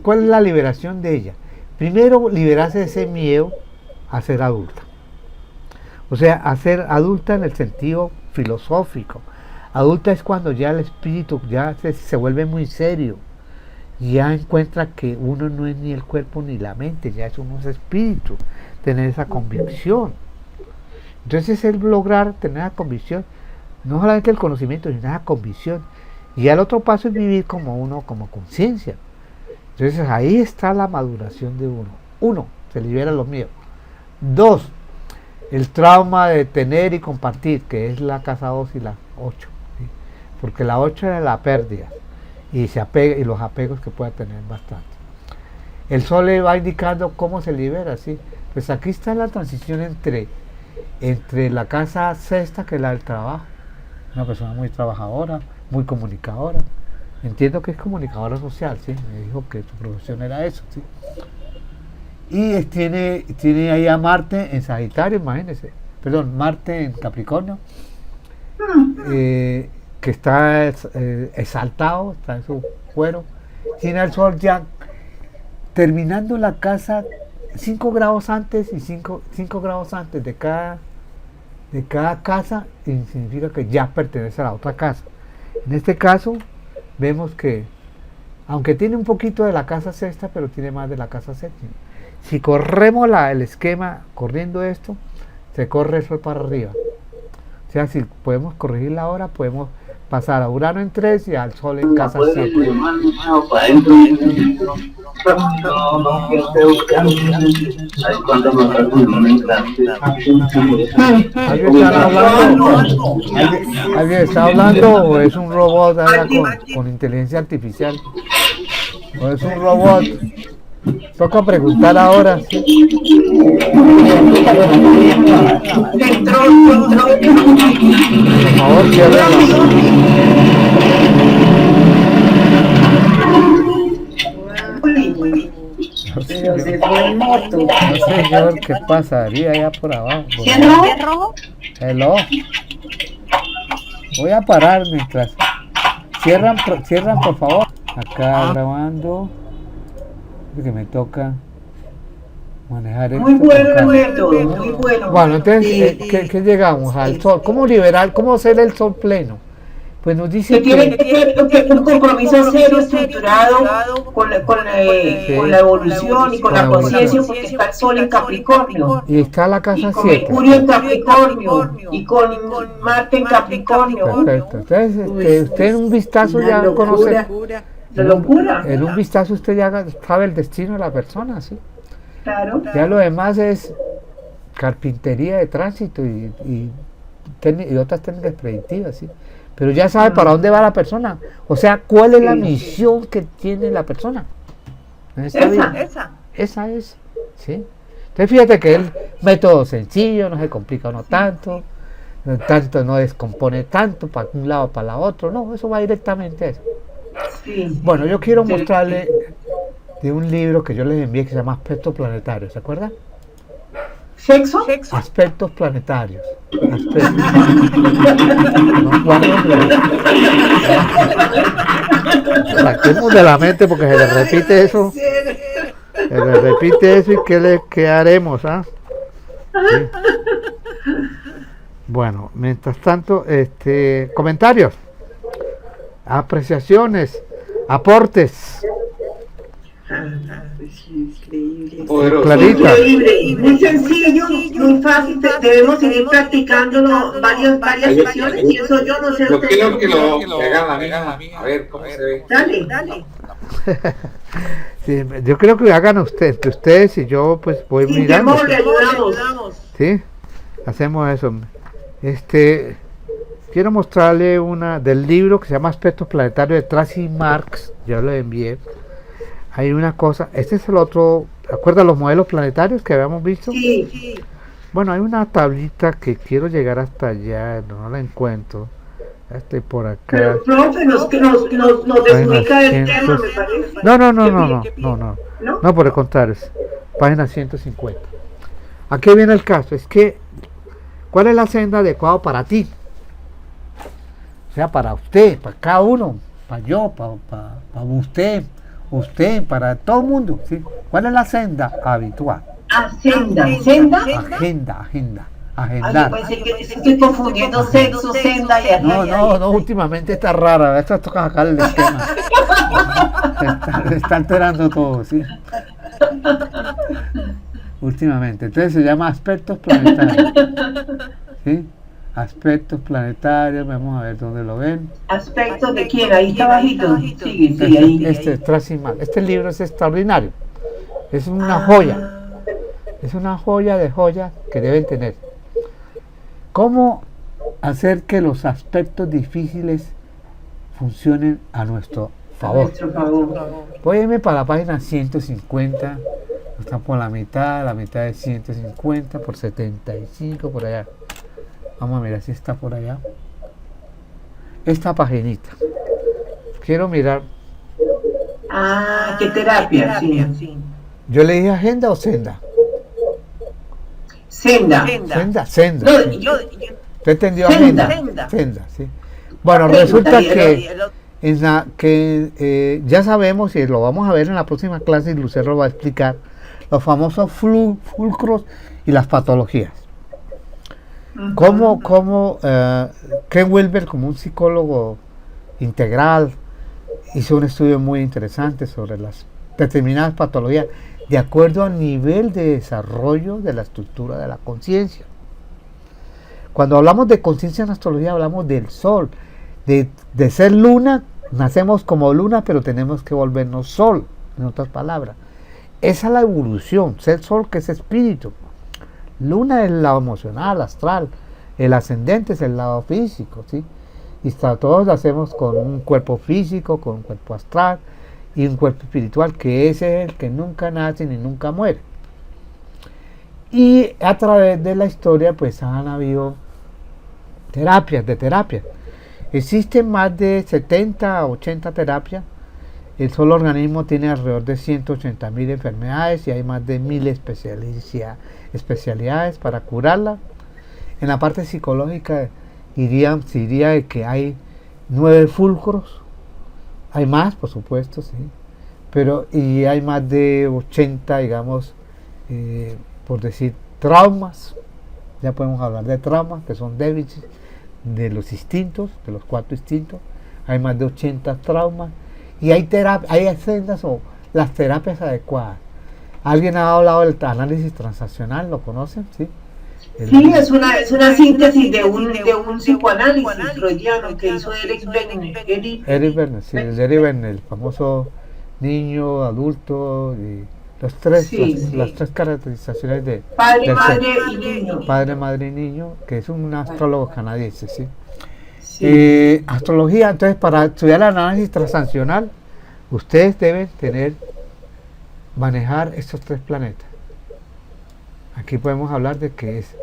¿cuál es la liberación de ella? Primero, liberarse de ese miedo a ser adulta. O sea, a ser adulta en el sentido filosófico. Adulta es cuando ya el espíritu ya se vuelve muy serio, ya encuentra que uno no es ni el cuerpo ni la mente, ya uno es espíritu, tener esa convicción. Entonces es lograr tener esa convicción, no solamente el conocimiento, sino esa convicción. Y el otro paso es vivir como uno, como conciencia. Entonces ahí está la maduración de uno. 1, se libera los miedos. 2, el trauma de tener y compartir, que es la casa 2 y la 8. Porque la 8 era la pérdida y los apegos que pueda tener bastante. El Sol le va indicando cómo se libera, ¿sí? Pues aquí está la transición entre la casa sexta, que es la del trabajo, una persona muy trabajadora, muy comunicadora. Entiendo que es comunicadora social, ¿sí? Me dijo que su profesión era eso, ¿sí? Y tiene ahí a Marte en Sagitario, imagínense, Marte en Capricornio, que está exaltado, está en su cuero. Tiene el Sol ya terminando la casa 5 grados antes y 5 grados antes de cada casa, y significa que ya pertenece a la otra casa. En este caso vemos que aunque tiene un poquito de la casa sexta, pero tiene más de la casa séptima. Si corremos el esquema corriendo esto, se corre el Sol para arriba. O sea, si podemos corregir la hora, podemos pasar a Urano en 3 y al Sol en casa 7. ¿Alguien está hablando o es un robot con inteligencia artificial? ¿O es un robot? Toca preguntar ahora. ¿Sí? Por favor, cierra. Pero se fue en moto. No, señor, ¿qué pasaría allá por abajo? ¿Cierro? Hello. Voy a parar mientras. Cierran por favor. Acá grabando. Que me toca manejar esto. Muy bueno el método, muy bueno. Bueno, entonces, ¿qué llegamos? Al sol. ¿Cómo hacer el sol pleno? Pues nos dice que tiene que tener un compromiso serio, estructurado con la evolución y con la conciencia, porque está el Sol en Capricornio. Y está la casa 7. Mercurio en Capricornio y con Marte en Capricornio. Perfecto. Entonces, usted en un vistazo ya conoce. La locura. En un vistazo usted ya sabe el destino de la persona, ¿sí? Claro. Ya lo demás es carpintería de tránsito y otras técnicas predictivas, ¿sí? Pero ya sabe para dónde va la persona. O sea, ¿cuál es la misión que tiene la persona en esta vida? Esa es, ¿sí? Entonces fíjate que el método sencillo, no se complica uno tanto, no descompone tanto para un lado para la otro, no, eso va directamente a eso. Sí. Bueno, yo quiero mostrarle de un libro que yo les envié que se llama Aspectos Planetarios, ¿se acuerdan? ¿Sexo? Aspectos planetarios. Saquemos de la mente porque se le repite eso. Y ¿qué haremos? ¿Ah? Sí. Bueno, mientras tanto, comentarios, apreciaciones, aportes. Increíble. Clarita. Increíble, muy sencillo, muy fácil. Debemos seguir practicándolo varias sesiones. Y eso yo no sé. Yo quiero que lo hagan la mía. A ver cómo se ve. Dale. Sí, yo creo que hagan ustedes y yo pues voy mirando. Le ayudamos. Sí, hacemos eso. Quiero mostrarle una del libro que se llama Aspectos Planetarios de Tracy Marks. Ya lo envié. Hay una cosa, este es el otro, ¿acuerdas los modelos planetarios que habíamos visto? Sí. Bueno, hay una tablita que quiero llegar hasta allá, no la encuentro. Estoy por acá. Pero, profe, nos desubica el tema, me parece. No, por el contrario, es página 150. Aquí viene el caso, es que, ¿cuál es la senda adecuada para ti? O sea, para usted, para cada uno, para yo, para usted, para todo el mundo, ¿sí? ¿Cuál es la senda habitual? Senda. Agenda. Ay, yo pensé que estoy confundiendo sexo, senda y agenda. No, últimamente está rara, esto toca sacar el esquema. Está alterando todo, ¿sí? Últimamente, entonces se llama Aspectos Planetarios, ¿sí? Aspectos planetarios, vamos a ver dónde lo ven. ¿Aspectos de quién? Ahí está bajito. Sigue ahí. Este libro es extraordinario. Es una joya. Es una joya de joyas que deben tener. ¿Cómo hacer que los aspectos difíciles funcionen a nuestro favor? Voy a irme para la página 150. Está por la mitad de 150 por 75 por allá. Vamos a mirar si está por allá. Esta paginita. Quiero mirar. Qué terapia, sí. ¿Yo le dije agenda o senda? Senda. No, ¿Usted entendió agenda? Senda, sí. Bueno, resulta que ya sabemos, y lo vamos a ver en la próxima clase, y Lucero va a explicar, los famosos fulcros y las patologías. Como Ken Wilber, como un psicólogo integral, hizo un estudio muy interesante sobre las determinadas patologías de acuerdo al nivel de desarrollo de la estructura de la conciencia. Cuando hablamos de conciencia en astrología hablamos del sol, de ser luna, nacemos como luna, pero tenemos que volvernos sol, en otras palabras. Esa es la evolución, ser sol que es espíritu. Luna es el lado emocional, astral, el ascendente es el lado físico, ¿sí? Y todos lo hacemos con un cuerpo físico, con un cuerpo astral y un cuerpo espiritual, que ese es el que nunca nace ni nunca muere. Y a través de la historia pues han habido terapias. Existen más de 70 a 80 terapias. El solo organismo tiene alrededor de 180.000 enfermedades y hay más de 1.000 especialidades para curarla. En la parte psicológica se diría de que hay 9 fulcros. Hay más, por supuesto, sí. Y hay más de 80, digamos, por decir, traumas. Ya podemos hablar de traumas, que son déficits de los instintos, de los 4 instintos. Hay más de 80 traumas. Y hay sendas o las terapias adecuadas. ¿Alguien ha hablado del análisis transaccional? ¿Lo conocen? Sí. Sí, es una síntesis de un psicoanálisis freudiano que hizo Eric Berne. Sí, el Eric Berne, el famoso niño, adulto, y las tres caracterizaciones de padre, madre y niño. Padre, madre y niño, que es un astrólogo canadiense, sí. Astrología, entonces, para estudiar el análisis transaccional, ustedes deben manejar estos 3 planetas. Aquí podemos hablar de que es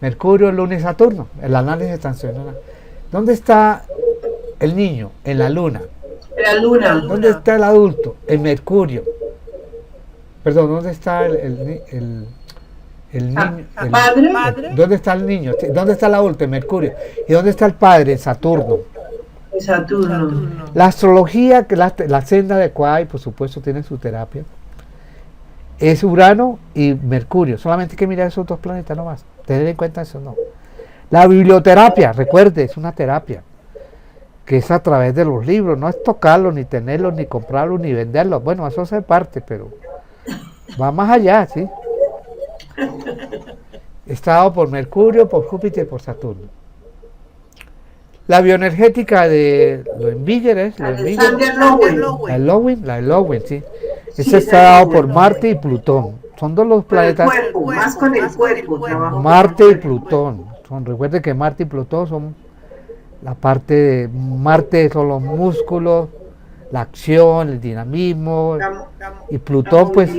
Mercurio, Luna y Saturno, el análisis transaccional. ¿Dónde está el niño? En la Luna. La Luna. ¿Dónde está el adulto? En Mercurio. Perdón, ¿dónde está el niño? ¿Padre? ¿Dónde está el niño? ¿Dónde está el adulto? En Mercurio. ¿Y dónde está el padre? En Saturno. Saturno. La astrología, que la senda adecuada, y por supuesto tiene su terapia, es Urano y Mercurio. Solamente hay que mirar esos 2 planetas nomás. Tener en cuenta eso, no. La biblioterapia, recuerde, es una terapia que es a través de los libros. No es tocarlos, ni tenerlos, ni comprarlos, ni venderlos. Bueno, eso hace parte, pero va más allá, ¿sí? Está dado por Mercurio, por Júpiter y por Saturno. La bioenergética de Lowenberger la de Lowen, sí. Ese está dado por Marte y Plutón. Son 2 los planetas. Más con el cuerpo. Marte y Plutón. Recuerde que Marte y Plutón son la parte de Marte, son los músculos, la acción, el dinamismo. Y Plutón, pues,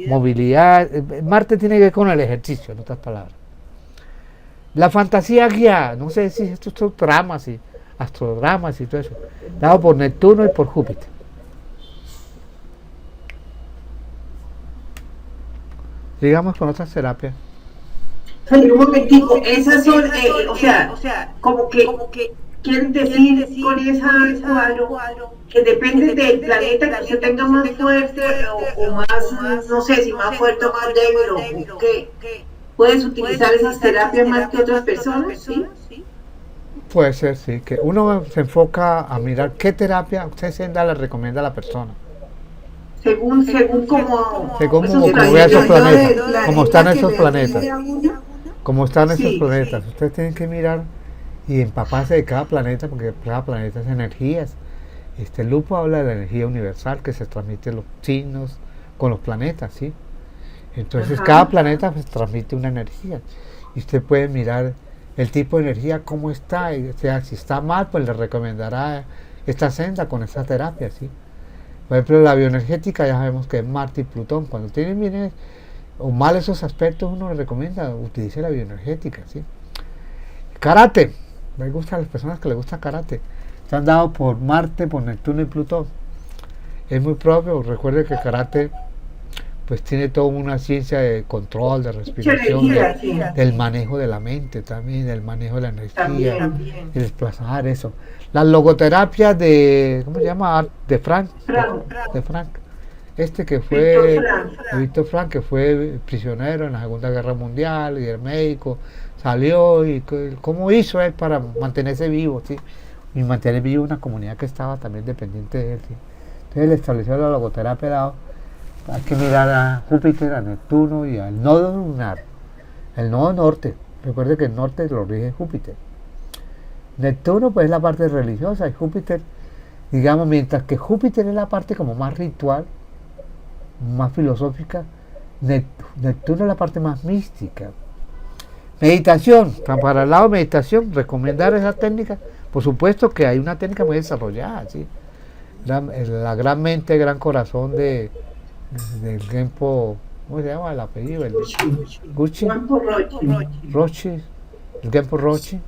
movilidad. Marte tiene que ver con el ejercicio, en otras palabras. La fantasía guiada, no sé si estos son dramas y astrodramas y todo eso, dado por Neptuno y por Júpiter. Sigamos con otras terapias. Un momentico, esas son, como que quieren decir con esa cuadro que depende del planeta que usted tenga más fuerte o más, no sé si más fuerte o más débil o qué. ¿Puedes utilizar esas terapias más que otras personas? ¿Sí? Puede ser, sí, que uno se enfoca a mirar qué terapia usted senda le recomienda a la persona. Según como vea esos planetas, como están esos planetas. Como están esos planetas. Ustedes tienen que mirar y empaparse de cada planeta, porque cada planeta es energías. El Lupo habla de la energía universal que se transmite en los signos con los planetas, ¿sí? Entonces cada planeta pues transmite una energía y usted puede mirar el tipo de energía cómo está, o sea, si está mal pues le recomendará esta senda con esa terapia, ¿sí? Por ejemplo, la bioenergética ya sabemos que es Marte y Plutón. Cuando tienen bien o mal esos aspectos, uno le recomienda utilice la bioenergética, ¿sí? Karate, me gusta a las personas que les gusta karate, están dados por Marte, por Neptuno y Plutón. Es muy propio, recuerde que karate pues tiene toda una ciencia de control, de respiración, del manejo de la mente también, del manejo de la energía, y desplazar eso. La logoterapia de, ¿cómo se llama? De Frank. Que fue Víctor Frank, que fue prisionero en la Segunda Guerra Mundial y el médico, salió y cómo hizo él para mantenerse vivo, ¿sí? Y mantener vivo una comunidad que estaba también dependiente de él, ¿sí? Entonces él estableció la logoterapia. Hay que mirar a Júpiter, a Neptuno y al nodo lunar, el nodo norte, Recuerde que el norte lo rige Júpiter. Neptuno pues es la parte religiosa y Júpiter, digamos, mientras que Júpiter es la parte como más ritual, más filosófica, Neptuno es la parte más mística. Meditación, para el lado de meditación, recomendar esa técnica, por supuesto que hay una técnica muy desarrollada, ¿sí? La gran mente, gran corazón del Genpo, ¿cómo se llama el apellido? El Gucci, Rochi, el Genpo Rochi,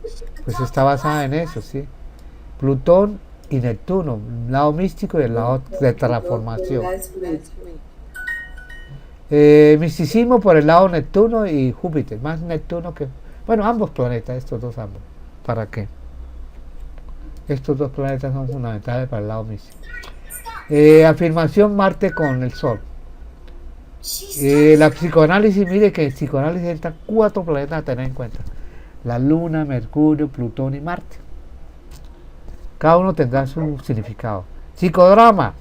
pues está basada en eso, ¿sí? Plutón y Neptuno, el lado místico y el lado de transformación. Misticismo por el lado Neptuno y Júpiter, más Neptuno que... Bueno, ambos planetas, estos dos ambos. ¿Para qué? Estos dos planetas son fundamentales para el lado místico. Afirmación Marte con el Sol. La psicoanálisis, mire que en psicoanálisis entran 4 planetas a tener en cuenta. La Luna, Mercurio, Plutón y Marte. Cada uno tendrá su significado. Psicodrama,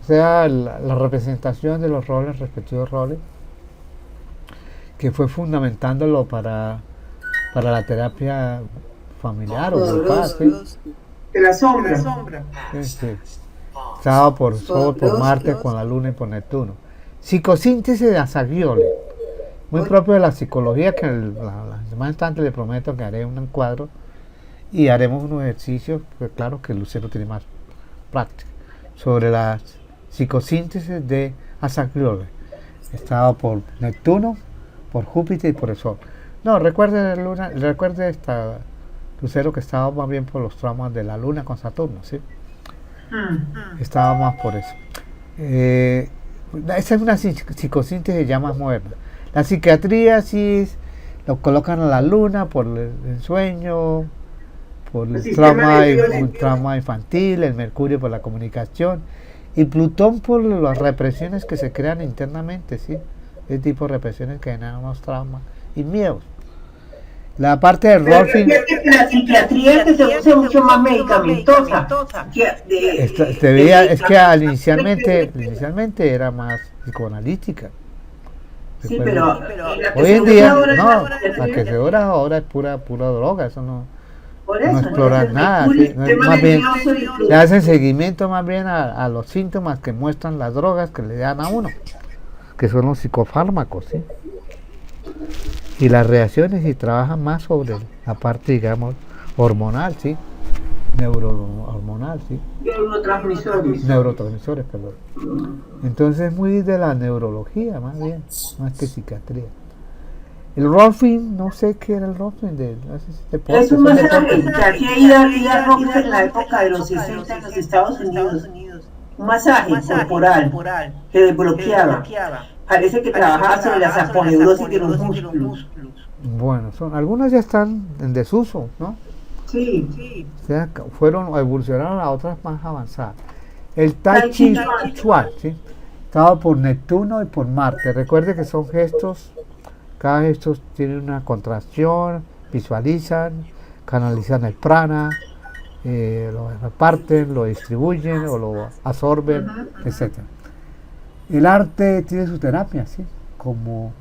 o sea, la representación de los roles, respectivos roles, que fue fundamentándolo para la terapia familiar o grupal, ¿sí? De la sombra. Sí. Estaba por Sol, por Marte, con la Luna y por Neptuno. Psicosíntesis de Asagioli, muy propio de la psicología, que la semana entrante le prometo que haré un cuadro y haremos unos ejercicios, pues claro que Lucero tiene más práctica, sobre la psicosíntesis de Asagioli. Estaba por Neptuno, por Júpiter y por el Sol. No, recuerde Lucero, que estaba más bien por los tramos de la Luna con Saturno, ¿sí? Estaba más por eso. Esa es una psicosíntesis ya más moderna. La psiquiatría sí lo colocan a la Luna por el sueño, por el trauma infantil, el Mercurio por la comunicación y Plutón por las represiones que se crean internamente, ¿sí? Ese tipo de represiones que generan unos traumas y miedos. La parte del Rolfing. La psiquiatría que se usa mucho más medicamentosa. Es que inicialmente era más psicoanalítica. Sí, pero hoy en día, no, la que se usa ahora es pura droga, eso no explora nada. ¿Sí? Más bien, le hacen seguimiento más bien a los síntomas que muestran las drogas que le dan a uno, que son los psicofármacos, ¿sí? Y las reacciones y trabajan más sobre la parte, digamos, hormonal, ¿sí? Neurohormonal, ¿sí? Neurotransmisores, perdón. Entonces muy de la neurología, más bien, más que psiquiatría. El Rolfing, no sé qué era el Rolfing, es un masaje que hacía Rolfing en la época de los 60 en los Estados Unidos. Un masaje corporal que desbloqueaba. Parece que trabajaba sobre la saponeurosis de los músculos. Bueno, algunas ya están en desuso, ¿no? Sí. O sea, evolucionaron a otras más avanzadas. El Tai Chi Chuan, ¿sí? Estaba por Neptuno y por Marte. Recuerde que son gestos, cada gesto tiene una contracción, visualizan, canalizan el prana, lo reparten, lo distribuyen o lo absorben, etc. El arte tiene su terapia, ¿sí? Como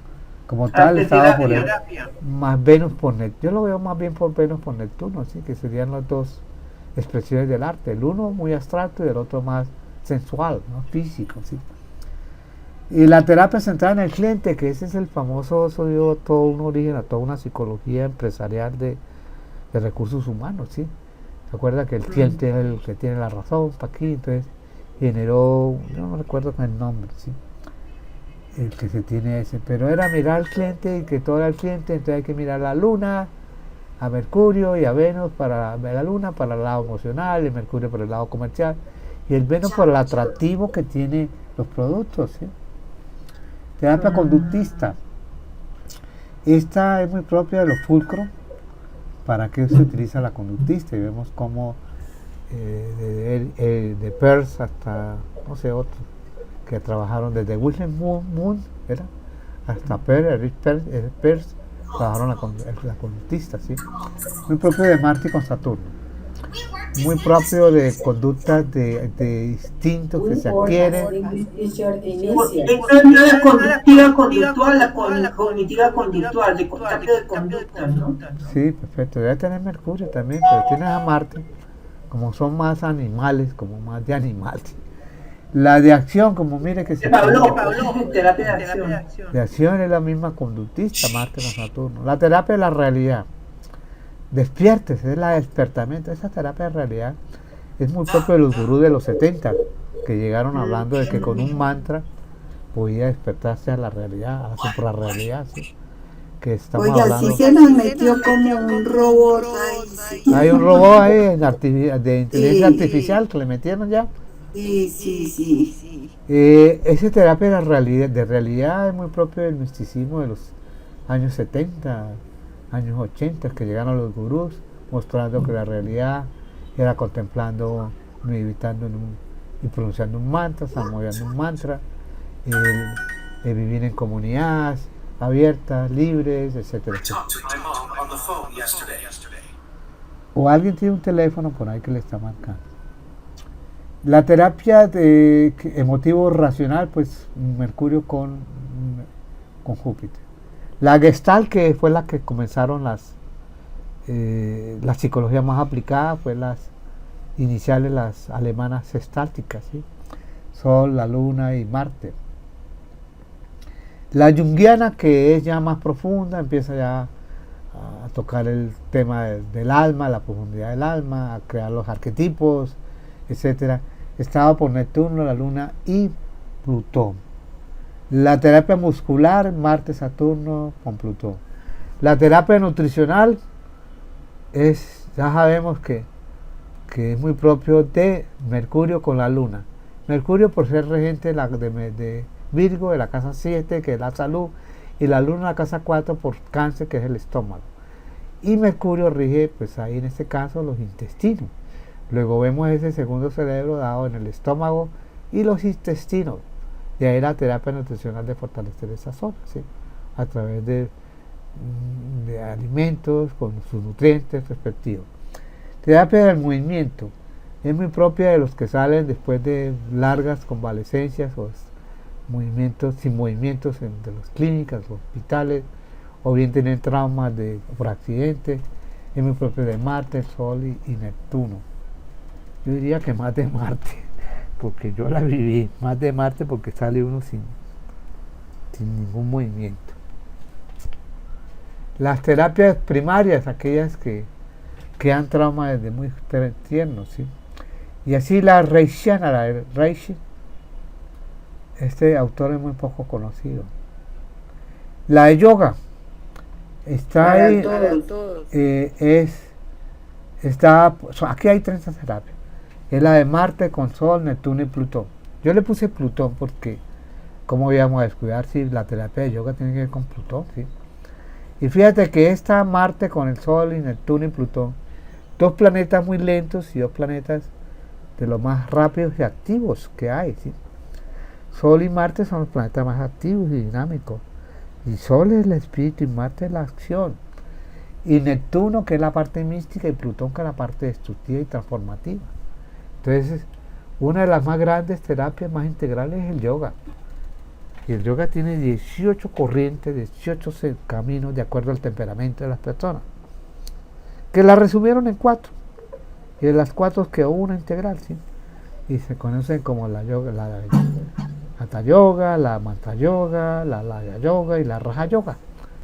tal, estaba por él. Más Venus por Neptuno. Yo lo veo más bien por Venus por Neptuno, ¿sí? Que serían las dos expresiones del arte. El uno muy abstracto y el otro más sensual, ¿no? Físico, ¿sí? Y la terapia centrada en el cliente, que ese es el famoso, eso dio todo un origen a toda una psicología empresarial de recursos humanos, ¿sí? ¿Se acuerda que el cliente es el que tiene la razón para aquí? Entonces generó, yo no recuerdo con el nombre, ¿sí? El que se tiene ese, pero era mirar al cliente y que todo era el cliente, entonces hay que mirar la Luna, a Mercurio y a Venus para ver la Luna, para el lado emocional, el Mercurio por el lado comercial y el Venus por el atractivo que tiene los productos, ¿sí? Terapia conductista. Esta es muy propia de los fulcros. ¿Para qué se utiliza la conductista? Y vemos cómo de Peirce hasta, no sé, otros que trabajaron desde Wilhelm Wundt, ¿era? Hasta Peirce trabajaron la conductista, ¿sí? Muy propio de Marte con Saturno. muy propio de conductas de instintos que se adquieren. Esto no es la conductiva conductual, la cognitiva conductual, de cambio de conducta, ¿no? Sí, perfecto. Debe tener Mercurio también, pero tienes a Marte, como son más animales, como más de animales. La de acción, como mire que se... Pablo, terapia de acción. De acción es la misma conductista, Marte con Saturno. La terapia de la realidad. Despiértese, es la despertamiento. Esa terapia de realidad es muy propio de los gurús de los 70, que llegaron hablando de que con un mantra podía despertarse a la realidad, a la suprarrealidad, ¿sí? Que estamos Oiga, hablando. sí se nos metió como un robot ahí. Sí. Hay un robot ahí de inteligencia artificial que le metieron ya. Sí. Esa terapia de realidad es muy propio del misticismo de los años 70, años 80, que llegaron los gurús mostrando que la realidad era contemplando, meditando y pronunciando un mantra, samoyando un mantra, el vivir en comunidades abiertas, libres, etcétera, etcétera. O alguien tiene un teléfono por ahí que le está marcando. La terapia de emotivo racional, pues Mercurio con Júpiter. La Gestalt, que fue la que comenzaron la psicología más aplicada, fue las iniciales, las alemanas gestálticas, ¿sí? Sol, la Luna y Marte. La junguiana, que es ya más profunda, empieza ya a tocar el tema del alma, la profundidad del alma, a crear los arquetipos, etcétera. Estaba por Neptuno, la Luna y Plutón. La terapia muscular, Marte, Saturno con Plutón. La terapia nutricional es, ya sabemos que es muy propio de Mercurio con la Luna. Mercurio por ser regente de Virgo, de la casa 7, que es la salud, y la Luna, la casa 4, por Cáncer, que es el estómago. Y Mercurio rige, pues ahí en este caso, los intestinos. Luego vemos ese segundo cerebro dado en el estómago y los intestinos. De ahí la terapia nutricional de fortalecer esa zona, ¿sí? A través de alimentos con sus nutrientes respectivos. Terapia del movimiento. Es muy propia de los que salen después de largas convalecencias o movimientos sin movimientos de las clínicas, hospitales, o bien tener traumas por accidentes. Es muy propio de Marte, Sol y Neptuno. Yo diría que más de Marte, porque yo la viví, más de Marte porque sale uno sin ningún movimiento. Las terapias primarias, aquellas que dan trauma desde muy tiernos, ¿sí? Y así la Reichiana, Reichi, este autor es muy poco conocido. La de yoga, está ahí, aquí hay 30 terapias. Es la de Marte con Sol, Neptuno y Plutón. Yo le puse Plutón porque, ¿cómo íbamos a descuidar si la terapia de yoga tiene que ver con Plutón? ¿Sí? Y fíjate que esta Marte con el Sol y Neptuno y Plutón, dos planetas muy lentos y dos planetas de los más rápidos y activos que hay, ¿sí? Sol y Marte son los planetas más activos y dinámicos. Y Sol es el espíritu y Marte es la acción. Y Neptuno, que es la parte mística, y Plutón, que es la parte destructiva y transformativa. Entonces, una de las más grandes terapias más integrales es el yoga. Y el yoga tiene 18 corrientes, 18 caminos de acuerdo al temperamento de las personas, que la resumieron en 4. Y de las 4 quedó una integral, ¿sí? Y se conocen como la yoga, la Hatha Yoga, la Mantra Yoga, la Laya Yoga y la Raja Yoga.